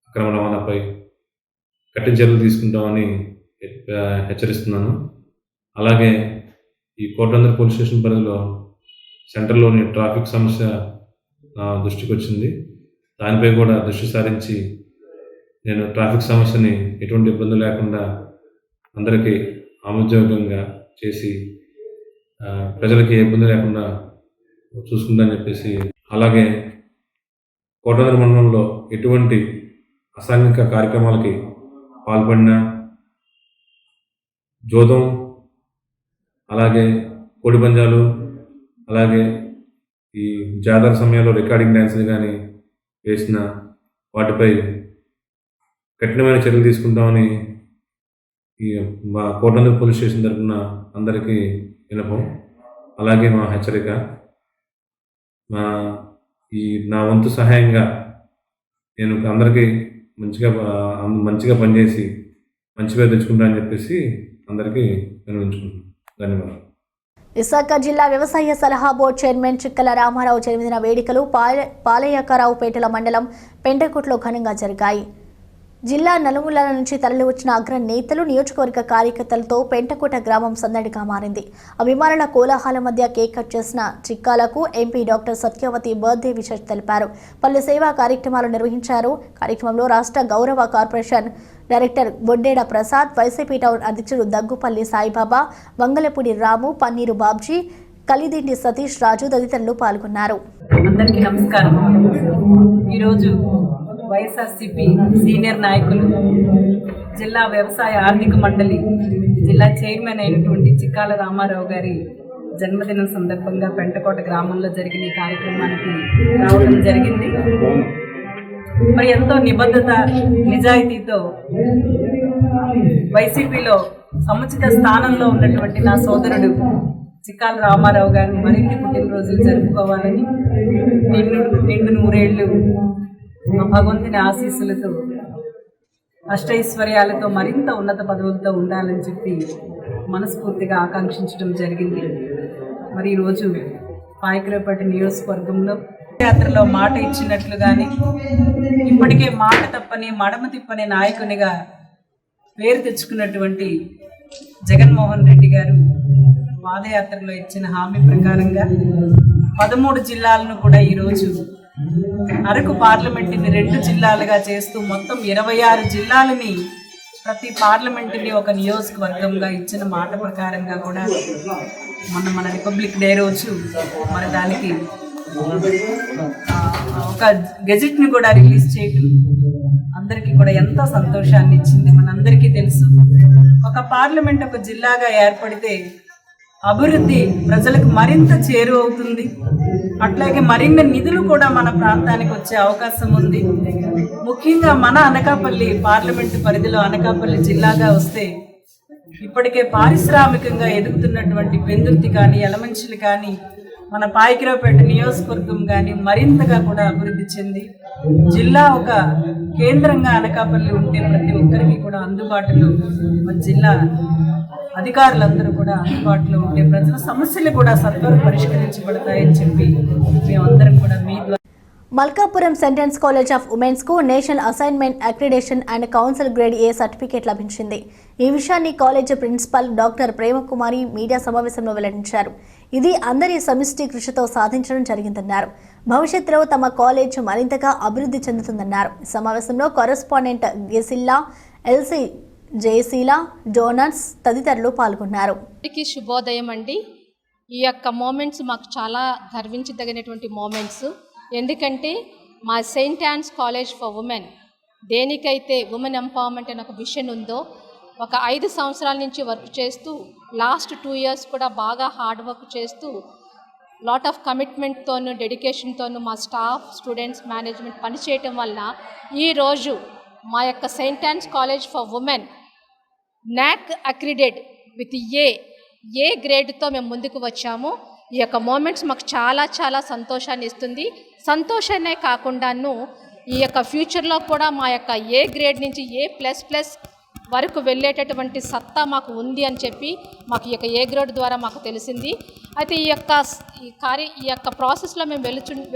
Speaker 13: అక్రమ రవాణాపై కఠిన చర్యలు తీసుకుంటామని హెచ్చరిస్తున్నాను. అలాగే ఈ కోటనందూరు పోలీస్ స్టేషన్ పరిధిలో సెంటర్లోని ట్రాఫిక్ సమస్య నా దృష్టికి వచ్చింది. దానిపై కూడా దృష్టి సారించి నేను ట్రాఫిక్ సమస్యని ఎటువంటి ఇబ్బంది లేకుండా అందరికీ ఆమోదయోగ్యంగా చేసి ప్రజలకి ఏ ఇబ్బంది లేకుండా చూసుకుందని చెప్పేసి, అలాగే కోటనందూరు మండలంలో ఎటువంటి అసాంఘిక కార్యక్రమాలకి పాల్పడినా, జోదం, అలాగే కోడి పందాలు, అలాగే ఈ జాతర సమయంలో రికార్డింగ్ డ్యాన్సులు కానీ వేసిన వాటిపై కఠినమైన చర్యలు తీసుకుంటామని ఈ మా కోటనందూరు పోలీస్ స్టేషన్ తరఫున అందరికీ వినపం, అలాగే మా హెచ్చరిక. నా వంతు సహాయంగా నేను అందరికీ మంచిగా పనిచేసి మంచి పేరు తెచ్చుకుంటానని చెప్పేసి అందరికీ విన్నవించుకుంటున్నాను. ధన్యవాదాలు.
Speaker 1: విశాఖ జిల్లా వ్యవసాయ సలహా బోర్డు చైర్మన్ చిక్కల రామారావు జన్మదిన వేడుకలు పాలయ్యకరావుపేటల మండలం పెంటకుట్లో ఘనంగా జరిగాయి. జిల్లా నలుమూలల నుంచి తరలి వచ్చిన అగ్ర నేతలు, నియోజకవర్గ కార్యకర్తలతో పెంటకోట గ్రామం సందడిగా మారింది. అభిమానుల కోలాహల మధ్య కేక్ కట్ చేసిన చిక్కాలకు MP doctor Satyavathi birthday wishes తెలిపారు. పలు సేవా కార్యక్రమాలు నిర్వహించారు. కార్యక్రమంలో రాష్ట్ర గౌరవ corporation director Boddeda Prasad, YCP town అధ్యక్షుడు దగ్గుపల్లి సాయిబాబా, వంగలపూడి రాము, పన్నీరు బాబ్జీ, కలిదిండి సతీష్ రాజు తదితరులు పాల్గొన్నారు.
Speaker 14: అందరికీ నమస్కారం. ఈరోజు వైఎస్ఆర్సీపీ సీనియర్ నాయకులు, జిల్లా వ్యవసాయ ఆర్థిక మండలి జిల్లా చైర్మన్ అయినటువంటి చిక్కాల రామారావు గారి జన్మదినం సందర్భంగా పెంటకోట గ్రామంలో జరిగిన ఈ కార్యక్రమానికి రావడం జరిగింది. మరి ఎంతో నిబద్ధత, నిజాయితీతో వైసీపీలో సముచిత స్థానంలో ఉన్నటువంటి నా సోదరుడు చిక్కాల రామారావు గారు మరిన్ని పుట్టినరోజులు జరుపుకోవాలని, నిండు నూరేళ్లు భగవంతుని ఆశీస్సులతో, అష్టైశ్వర్యాలతో, మరింత ఉన్నత పదవులతో ఉండాలని చెప్పి మనస్ఫూర్తిగా ఆకాంక్షించడం జరిగింది. మరి ఈరోజు పాయకరావుపేట నియోజకవర్గంలో యాత్రలో మాట ఇచ్చినట్లుగానే ఇప్పటికే మాట తప్పని, మడమ తిప్పని నాయకునిగా పేరు తెచ్చుకున్నటువంటి జగన్మోహన్ రెడ్డి గారు పాదయాత్రలో ఇచ్చిన హామీ ప్రకారంగా 13 జిల్లాలను కూడా ఈరోజు అరకు పార్లమెంటుని 2 జిల్లాలుగా చేస్తూ మొత్తం 26 జిల్లాలని, ప్రతి పార్లమెంటుని ఒక నియోజకవర్గంగా ఇచ్చిన మాట ప్రకారంగా కూడా మన రిపబ్లిక్ డే రోజు మరి దానికి ఒక గెజెట్ని కూడా రిలీజ్ చేయడం అందరికీ కూడా ఎంతో సంతోషాన్ని ఇచ్చింది. మనందరికీ తెలుసు, ఒక పార్లమెంట్ ఒక జిల్లాగా ఏర్పడితే అభివృద్ధి ప్రజలకు మరింత చేరువవుతుంది. అట్లాగే మరిన్ని నిధులు కూడా మన ప్రాంతానికి వచ్చే అవకాశం ఉంది. ముఖ్యంగా మన అనకాపల్లి పార్లమెంటు పరిధిలో అనకాపల్లి జిల్లాగా వస్తే ఇప్పటికే పారిశ్రామికంగా ఎదుగుతున్నటువంటి పెందుర్తి కానీ యలమంచిలి కానీ మన పాయకరావుపేట నియోజకవర్గం కానీ మరింతగా కూడా అభివృద్ధి చెంది జిల్లా ఒక కేంద్రంగా అనకాపల్లి ఉంటే ప్రతి ఒక్కరికి కూడా అందుబాటులో మన జిల్లా అధికారులందరూ కూడా అందుబాటులో ఉంటే ప్రజల సమస్యలు కూడా సత్వరం పరిష్కరించబడతాయని చెప్పి మేమందరం కూడా మీ ద్వారా
Speaker 1: Malkapuram Saint Ann's college of women's కు national assessment accreditation and council grade A certificate లభించింది. ఈ విషయాన్ని college principal doctor Premakumari media సమావేశంలో వెల్లడించారు. ఇది అందరి సమిష్టి కృషితో సాధించడం జరిగిందన్నారు. భవిష్యత్తులో తమ కాలేజ్ మరింతగా అభివృద్ధి చెందుతుందన్నారు. ఈ సమావేశంలో కరెస్పాండెంట్ గెసిల్లా, ఎల్సీ జయశీల, డోనర్స్ తదితరులు పాల్గొన్నారు.
Speaker 15: శుభోదయం అండి. ఈ యొక్క మూమెంట్స్ మాకు చాలా గర్వించదగినటువంటి మూమెంట్స్. ఎందుకంటే మా Saint Ann's college for women దేనికైతే ఉమెన్ ఎంపవర్మెంట్ అనే ఒక విషన్ ఉందో ఒక 5 సంవత్సరాల నుంచి వర్క్ చేస్తూ లాస్ట్ 2 ఇయర్స్ కూడా బాగా హార్డ్ వర్క్ చేస్తూ లాట్ ఆఫ్ కమిట్మెంట్తోనూ డెడికేషన్తోనూ మా స్టాఫ్, స్టూడెంట్స్, మేనేజ్మెంట్ పనిచేయటం వల్ల ఈరోజు మా యొక్క Saint Ann's college for women నాక్ అక్రిడేట్ విత్ ఏ గ్రేడ్తో మేము ముందుకు వచ్చాము. ఈ యొక్క మూమెంట్స్ మాకు చాలా చాలా సంతోషాన్ని ఇస్తుంది. సంతోషాన్నే కాకుండాను ఈ యొక్క ఫ్యూచర్లో కూడా మా యొక్క ఏ గ్రేడ్ నుంచి A++ వరకు వెళ్ళేటటువంటి సత్తా మాకు ఉంది అని చెప్పి మాకు ఈ యొక్క ఏ గ్రేడ్ ద్వారా మాకు తెలిసింది. అయితే ఈ యొక్క ప్రాసెస్లో మేము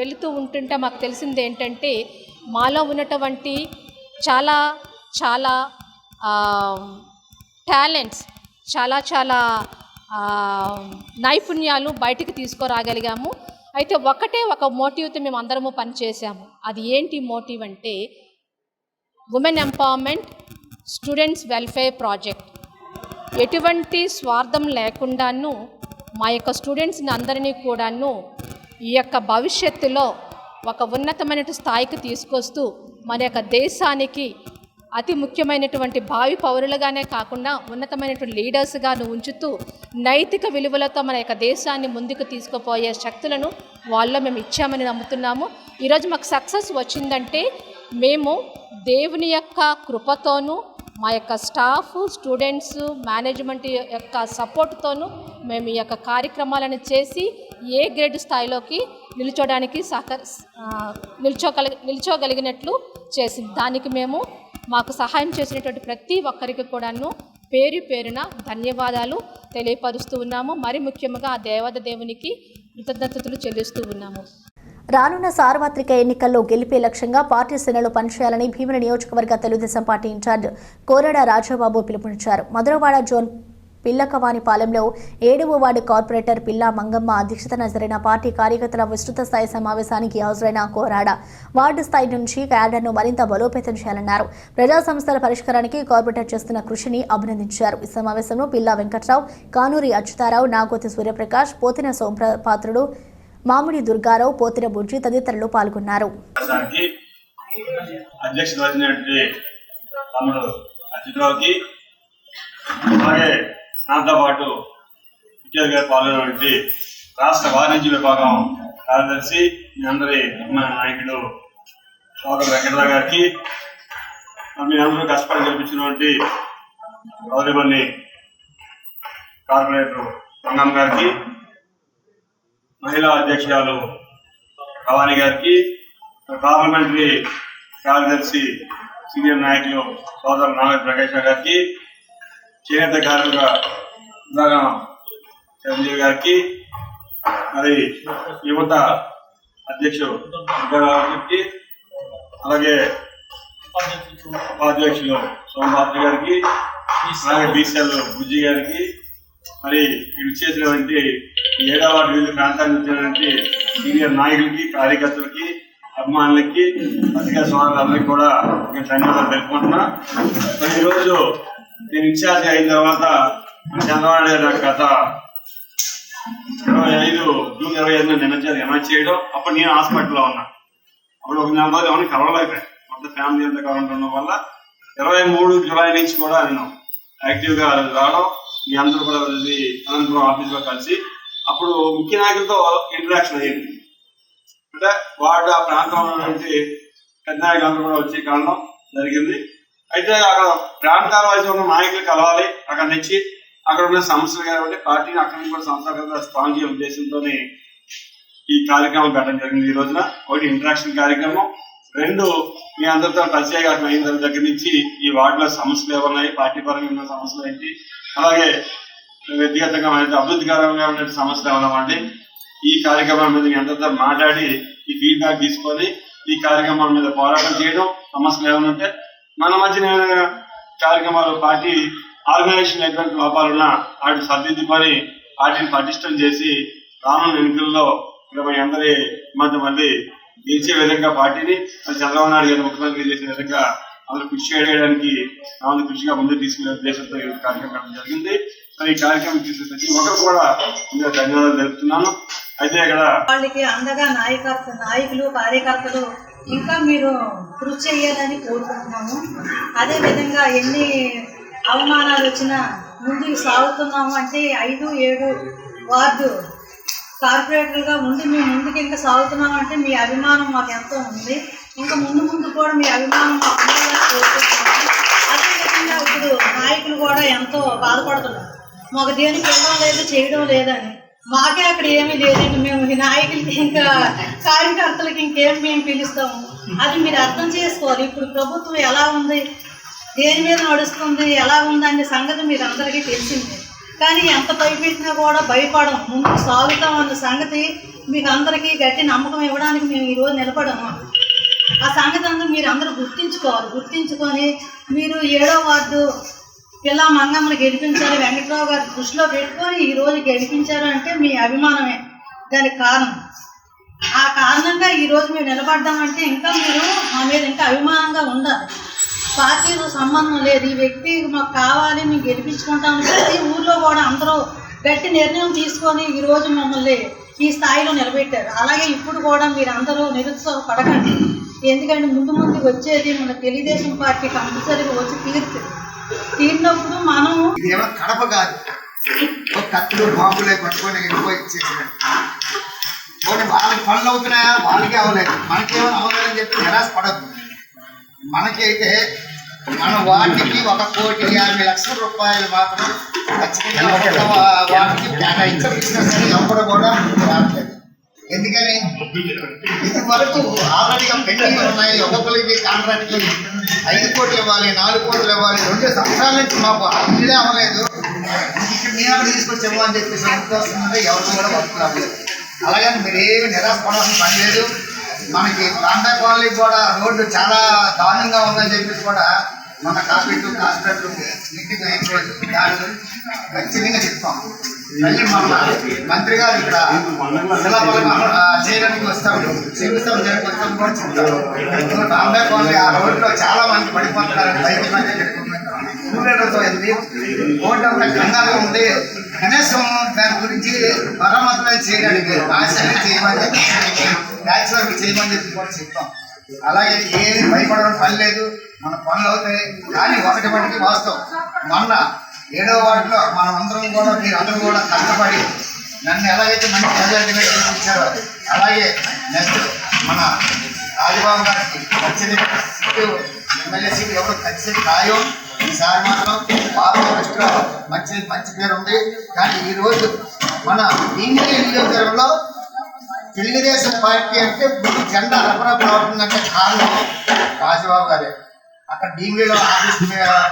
Speaker 15: వెళుతూ ఉంటుంటే మాకు తెలిసింది ఏంటంటే మాలో ఉన్నటువంటి చాలా చాలా టాలెంట్స్, చాలా చాలా నైపుణ్యాలు బయటికి తీసుకురాగలిగాము. అయితే ఒక మోటివ్తో మేము అందరము పనిచేసాము. అది ఏంటి మోటివ్ అంటే women empowerment students welfare project. ఎటువంటి స్వార్థం లేకుండాను మా యొక్క స్టూడెంట్స్ని అందరినీ కూడాను ఈ యొక్క భవిష్యత్తులో ఒక ఉన్నతమైన స్థాయికి తీసుకొస్తూ మన యొక్క దేశానికి అతి ముఖ్యమైనటువంటి భావి పౌరులుగానే కాకుండా ఉన్నతమైనటువంటి లీడర్స్గాను ఉంచుతూ నైతిక విలువలతో మన యొక్క దేశాన్ని ముందుకు తీసుకుపోయే శక్తులను వాళ్ళలో మేము ఇచ్చామని నమ్ముతున్నాము. ఈరోజు మాకు సక్సెస్ వచ్చిందంటే మేము దేవుని యొక్క కృపతోనూ మా యొక్క స్టాఫ్, స్టూడెంట్స్, మేనేజ్మెంట్ యొక్క సపోర్ట్తోనూ మేము ఈ యొక్క కార్యక్రమాలను చేసి ఏ గ్రేడ్ స్థాయిలోకి నిల్చోడానికి నిల్చోగలిగినట్లు చేసింది. దానికి మేము మాకు సహాయం చేసినటువంటి ప్రతి ఒక్కరికి కూడాను పేరు పేరున ధన్యవాదాలు తెలియపరుస్తూ ఉన్నాము. మరి ముఖ్యంగా ఆ దేవునికి కృతజ్ఞతలు చెల్లిస్తూ ఉన్నాము.
Speaker 1: రానున్న సార్వత్రిక ఎన్నికల్లో గెలిపే లక్ష్యంగా పార్టీ శ్రేణులు పనిచేయాలని భీమిలి నియోజకవర్గ తెలుగుదేశం పార్టీ ఇన్ఛార్జ్ కోరడ రాజాబాబు పిలుపునిచ్చారు. మధురవాడ జోన్ పిల్లకవానిపాలెంలో 7వ వార్డు కార్పొరేటర్ పిల్లా మంగమ్మ అధ్యక్షతన జరిగిన పార్టీ కార్యకర్తల విస్తృత స్థాయి సమావేశానికి హాజరైన కోరాడ వార్డు స్థాయి నుంచి క్యాడర్ను మరింత బలోపేతం చేయాలన్నారు. ప్రజా సమస్యల పరిష్కారానికి కార్పొరేటర్ చేస్తున్న కృషిని అభినందించారు. ఈ సమావేశంలో పిల్లా వెంకట్రావు, కానూరి అచ్యుతారావు, నాగోతి సూర్యప్రకాష్, పోతిన సోమపాత్రుడు, మామిడి దుర్గారావు, పోతిన బుజ్జి తదితరులు పాల్గొన్నారు.
Speaker 16: నాతో పాటు విద్యార్థి గారు పాల్గొన్నటువంటి రాష్ట్ర వాణిజ్య విభాగం కార్యదర్శి మీ అందరి అభిమాన నాయకుడు సోదరు వెంకటరావు గారికి, మీ అందరూ కష్టపడి గెలిపించినటువంటి గౌరవన్ని కార్పొరేటర్ రంగం గారికి, మహిళా అధ్యక్షురాలు భవానీ గారికి, పార్లమెంటరీ కార్యదర్శి సీనియర్ నాయకులు సోదరు నాగ ప్రకాష్ గారికి, చేనేత కార్మిక విభాగం చిరంజీవి గారికి, మరి యువత అధ్యక్షుడు గారికి, అలాగే ఉపాధ్యక్షులు సోమపాత్రి గారికి, అలాగే బీసీఎల్ బుజ్జి గారికి, మరి ఇది చేసినటువంటి 7వ వార్డు వివిధ ప్రాంతానికి వచ్చినటువంటి సీనియర్ నాయకులకి, కార్యకర్తలకి, అభిమానులకి, పత్రికా సోదరులందరికీ కూడా ధన్యవాదాలు తెలుపుకుంటున్నా. మరి ఈరోజు నేను ఇన్ఛార్జ్ అయిన తర్వాత చంద్రబాబు నాయుడు గారు గత జూన్ 25 నిమజ్జనం అనౌన్స్ చేయడం. అప్పుడు నేను హాస్పిటల్లో ఉన్నా. అప్పుడు ఒక 4 రోజులు ఎవరిని కలవలేకపోయాను. మొత్తం ఫ్యామిలీ అంతా కలవడం ఉండడం వల్ల 23 జూలై నుంచి కూడా నేను యాక్టివ్గా రావడం, మీ అందరూ కూడా వెళ్ళి అనంతపురం ఆఫీస్లో కలిసి అప్పుడు ముఖ్య నాయకులతో ఇంటరాక్షన్ అయ్యింది. అంటే వాడు ఆ ప్రాంతంలో ఉన్నటువంటి పెద్ద నాయకులందరూ కూడా వచ్చి కలవడం జరిగింది. అయితే అక్కడ ప్రాంతాల వైద్య ఉన్న నాయకులు కలవాలి, అక్కడ నుంచి అక్కడ ఉన్న సమస్యలు కాబట్టి పార్టీని అక్కడి నుంచి కూడా సంస్థాగతంగా స్ట్రాంగ్ చేయ ఉద్దేశంతోనే ఈ కార్యక్రమం పెట్టడం జరిగింది. ఈ రోజున ఒకటి ఇంటరాక్షన్ కార్యక్రమం, రెండు మీ అందరితో టచ్ అయిన దగ్గర నుంచి ఈ వార్డులో సమస్యలు ఏమన్నాయి, పార్టీ పరంగా ఉన్న సమస్యలు ఏంటి, అలాగే వ్యక్తిగతంగా అభివృద్ధికరంగా ఉన్న సమస్యలు ఏమన్నామండి, ఈ కార్యక్రమాల మీద మీ అందరితో మాట్లాడి ఈ ఫీడ్బ్యాక్ తీసుకొని ఈ కార్యక్రమాల మీద పోరాటం చేయడం, సమస్యలు ఏమైనా ఉంటే మన మధ్యన కార్యక్రమాలు పార్టీ ఆర్గనైజేషన్ ఎటువంటి లోపాలున్నా వాటిని సర్దిద్దుకొని పార్టీని పటిష్టం చేసి రానున్న ఎన్నికల్లో మీ అందరి మధ్య మళ్ళీ గెలిచే విధంగా పార్టీని చంద్రబాబు నాయుడు గారు ముఖ్యమంత్రి చేసే విధంగా అందరూ కృషి చేయడానికి కృషిగా ముందుకు తీసుకునే ఉద్దేశంతో ఈ కార్యక్రమం జరిగింది. ఈ కార్యక్రమం చేసే ప్రతి ఒక్కరు కూడా ధన్యవాదాలు తెలుపుతున్నాను. అయితే ఇక్కడ
Speaker 17: వాళ్ళకి అండగా నాయకులు కార్యకర్తలు ఇంకా మీరు కృషి చేయాలని కోరుకుంటున్నాము. అదేవిధంగా ఎన్ని అవమానాలు వచ్చినా ముందుకు సాగుతున్నాము అంటే 5-7 వార్డు కార్పొరేటర్గా ఉండి మేము ముందుకు ఇంకా సాగుతున్నాము అంటే మీ అభిమానం మాకు ఎంతో ఉంది. ఇంకా ముందు కూడా మీ అభిమానం మాకు ఉండాలని కోరుకుంటున్నాము. అదేవిధంగా ఇప్పుడు నాయకులు కూడా ఎంతో బాధపడుతున్నారు, మాకు దేనికి వెళ్ళడం లేదు చేయడం లేదని. మాకే అక్కడ ఏమీ లేదండి, మేము ఈ నాయకులకి ఇంకా కార్యకర్తలకి ఇంకేం మేము పిలుస్తాము. అది మీరు అర్థం చేసుకోవాలి. ఇప్పుడు ప్రభుత్వం ఎలా ఉంది, దేని మీద నడుస్తుంది, ఎలా ఉందనే సంగతి మీరు అందరికీ తెలిసిందే. కానీ ఎంత భయపెట్టినా కూడా భయపడం, ముందుకు సాగుతాం అన్న సంగతి మీకు అందరికీ గట్టి నమ్మకం ఇవ్వడానికి మేము ఈరోజు నిలబడము. ఆ సంగతి అందరూ మీరు అందరూ గుర్తించుకొని మీరు 7వ వార్డు పిల్ల మంగమ్మను గెలిపించాలి, వెంకట్రావు గారి దృష్టిలో పెట్టుకొని ఈరోజు గెలిపించారు అంటే మీ అభిమానమే దానికి కారణం. ఆ కారణంగా ఈరోజు మేము నిలబడ్డామంటే ఇంకా మీరు మా మీద ఇంకా అభిమానంగా ఉండాలి. పార్టీతో సంబంధం లేదు, ఈ వ్యక్తి మాకు కావాలి, మేము గెలిపించుకుంటాము. ప్రతి ఊర్లో కూడా అందరూ గట్టి నిర్ణయం తీసుకొని ఈరోజు మమ్మల్ని ఈ స్థాయిలో నిలబెట్టారు. అలాగే ఇప్పుడు కూడా మీరు అందరూ నిరుత్సాహపడకండి, ఎందుకంటే ముందు వచ్చేది మన తెలుగుదేశం పార్టీ కంపల్సరీగా వచ్చి తీరినప్పుడు మనం
Speaker 2: ఇదేమో కడప కాదు, ఒక కత్తులు బాంబులే పట్టుకొని వెళ్ళిపోయి ఇచ్చేసినట్టు. వాళ్ళకి పనులు అవుతున్నాయా, వాళ్ళకి అవ్వలేదు, మనకేమైనా అవ్వలేదని చెప్పి నిరాశ పడద్దు. మనకైతే మన వాటికి 1,50,00,000 రూపాయలు మాత్రం ఖచ్చితంగా వాటికి కేటాయించిన సరే ఎవరు కూడా రావట్లేదు. ఎందుకని ఇది వరకు ఆల్రెడీగా పెండింగ్ ఉన్నాయి. ఒక్కొక్కరికి కాంట్రాక్ట్లు 5 కోట్లు ఇవ్వాలి, 4 కోట్లు ఇవ్వాలి. 2 సంవత్సరాల నుంచి మాకు ఇల్లే అవ్వలేదు, ఇక్కడ మీ ఆవిడ తీసుకొచ్చాము అని చెప్పేసి ఎంత వస్తుందంటే ఎవరు కూడా వర్క్ రాలేదు. అలాగని మీరు ఏమి నిరాశపడాల్సిన పని లేదు. మనకి ప్రాంత కాలనీ కూడా రోడ్డు చాలా దారుణంగా ఉందని చెప్పేసి కూడా మన హాస్పిటల్ ఇంటికి దాని ఖచ్చితంగా చెప్తాం. మళ్ళీ మన మంత్రి గారు ఇక్కడ చేయడానికి వస్తాడు, శంకుస్థాపన చేయడానికి వస్తాం కూడా చెప్తారు. ప్రాంత కాలనీ ఆ రోడ్లో చాలా మంది పడిపోతున్నారు, బైక్ స్టూడెంట్లతో వెళ్ళి రోడ్డు అంతా కంగారుగా ఉంది. కనీసం దాని గురించి మరమ్మతులు చేయడానికి ఆశలు చేయమని చెప్పి ట్యాక్స్ వర్క్ చేయమని చెప్పి కూడా చెప్తాం. అలాగే ఏది భయపడడం పని లేదు, మన పనులు అవుతాయి. కానీ ఒకటి వాస్తవం, మొన్న 7వ వార్డులో మనం అందరం కూడా మీరు అందరూ కూడా కష్టపడి నన్ను ఎలాగైతే మంచి మెజారిటీగా గెలిపించారో అలాగే నెక్స్ట్ మన రాజబాబు గారికి ఖచ్చితంగా ఎమ్మెల్యే సీట్ ఎవరు ఖచ్చితంగా ఖాయం. ఈసారి మాత్రం బాబు దృష్టిలో మంచి పేరు ఉంది. కానీ ఈరోజు మన ఇండియా నియోజకవర్గంలో తెలుగుదేశం పార్టీ అంటే ముందు జెండా రబ్బరబ్బ అవుతుందంటే కారణం రాజబాబు గారే. అక్కడ డీవీలో ఆఫీస్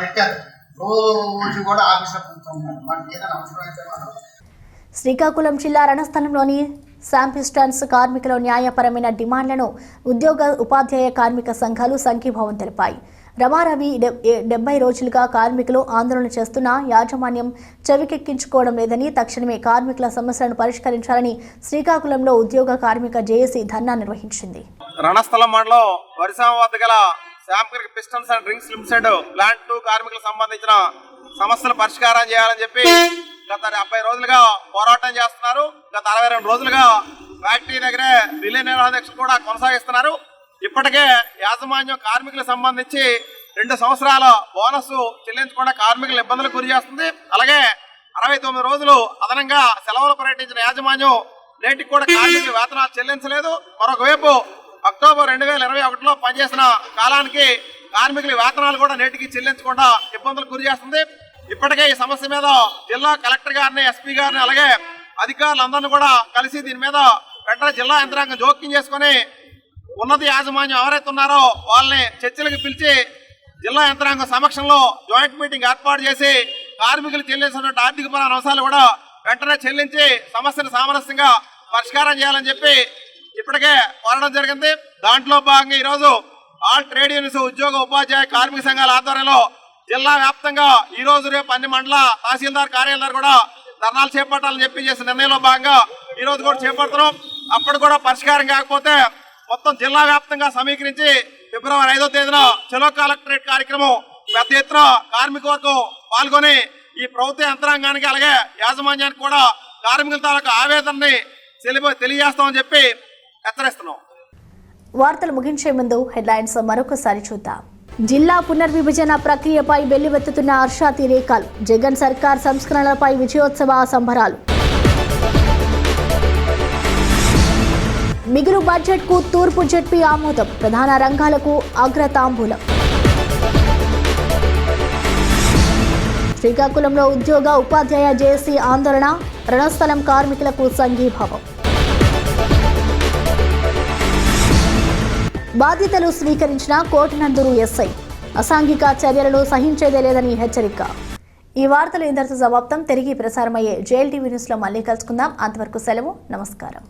Speaker 2: పెట్టారు, రోజు కూడా ఆఫీస్లో కూర్చుంటున్నారు. మనకి ఏదైనా అవసరం అయితే మనం
Speaker 1: శ్రీకాకుళం జిల్లా రణస్థలంలోని శాంపిస్టన్స్ కార్మికుల న్యాయపరమైన డిమాండ్లను ఉద్యోగ ఉపాధ్యాయ కార్మిక సంఘాలు సంఘీభావం తెలిపాయి. రమారవి 70 రోజులుగా కార్మికులు ఆందోళన చేస్తున్న యాజమాన్యం చెవికెక్కించుకోవడం లేదని, తక్షణమే కార్మికుల సమస్యలను పరిష్కరించాలని శ్రీకాకుళంలో ఉద్యోగ కార్మిక జేఏసీ ధర్నా నిర్వహించింది.
Speaker 3: రణస్థలం మండలం వరిసామ వద్ద గల sample pistons and drinks limited plant 2 కార్మికులకు సంబంధించిన సమస్యల పరిష్కారం చేయాలని చెప్పి గత 70 రోజులుగా పోరాటం చేస్తున్నారు. గత 62 రోజులుగా ఫ్యాక్టరీ దగ్గరే రిలే నిరాదీక్షలు కూడా కొనసాగిస్తున్నారు. ఇప్పటికే యాజమాన్యం కార్మికులకు సంబంధించి 2 సంవత్సరాల బోనస్ చెల్లించకుండా కార్మికులు ఇబ్బందులకు గురి చేస్తుంది. అలాగే 69 రోజులు అదనంగా సెలవులు ప్రకటించిన యాజమాన్యం నేటికి కూడా కార్మికుల వేతనాలు చెల్లించలేదు. మరొక వైపు అక్టోబర్ 2021లో పనిచేసిన కాలానికి కార్మికుల వేతనాలు కూడా నేటికి చెల్లించకుండా ఇబ్బందులు గురి చేస్తుంది. ఇప్పటికే ఈ సమస్య మీద జిల్లా కలెక్టర్ గారిని, ఎస్పీ గారిని, అలాగే అధికారులందరినీ కూడా కలిసి దీని మీద వెంటనే జిల్లా యంత్రాంగం జోక్యం చేసుకుని ఉన్నత యాజమాన్యం ఎవరైతే ఉన్నారో వాళ్ళని చర్చలకు పిలిచి జిల్లా యంత్రాంగం సమక్షంలో జాయింట్ మీటింగ్ ఏర్పాటు చేసి కార్మికులు చెల్లించినటువంటి ఆర్థికపరమైన అంశాలు కూడా వెంటనే చెల్లించి సమస్యను సామరస్యంగా పరిష్కారం చేయాలని చెప్పి ఇప్పటికే కోరడం జరిగింది. దాంట్లో భాగంగా ఈరోజు ఆల్ ట్రేడ్ యూనియన్స్, ఉద్యోగ ఉపాధ్యాయ కార్మిక సంఘాల ఆధ్వర్యంలో జిల్లా వ్యాప్తంగా ఈ రోజు రేపు అన్ని మండల తహసీల్దార్ కార్యాలయాలు కూడా ధర్నాలు చేపట్టాలని చెప్పి చేసిన నిర్ణయంలో భాగంగా ఈ రోజు కూడా చేపడుతున్నాం. అప్పుడు కూడా పరిష్కారం కాకపోతే మొత్తం జిల్లా వ్యాప్తంగా సమీకరించి ఫిబ్రవరి 5వ తేదీన చలో కలెక్టరేట్ కార్యక్రమం పెద్ద ఎత్తున కార్మిక వర్గం పాల్గొని ఈ ప్రభుత్వ యంత్రాంగానికి అలాగే యాజమాన్యానికి కూడా కార్మికుల తాలూకు ఆవేదనని తెలియజేస్తామని చెప్పి హెచ్చరిస్తున్నాం.
Speaker 1: వార్తలు ముగించే ముందు హెడ్లైన్స్ మరొకసారి చూద్దాం. జిల్లా పునర్విభజన ప్రక్రియపై వెల్లువెత్తుతున్న హర్షాతిరేకాలు. జగన్ సర్కార్ సంస్కరణలపై విజయోత్సవ సంబరాలు. మిగులు బడ్జెట్కు తూర్పు జెడ్పీ ఆమోదం. ప్రధాన రంగాలకు అగ్రతాంబూలం. శ్రీకాకుళంలో ఉద్యోగ ఉపాధ్యాయ జేఏసీ ఆందోళన. రణస్థలం కార్మికులకు సంఘీభావం. బాధ్యతలు స్వీకరించిన కోటనందూరు ఎస్ఐ. అసాంఘిక చర్యలను సహించేదే లేదని హెచ్చరిక. ఈ వార్తలు ఇంతటితో సమాప్తం. తిరిగి ప్రసారమయ్యే JLTV న్యూస్లో మళ్ళీ కలుసుకుందాం. అంతవరకు సెలవు. నమస్కారం.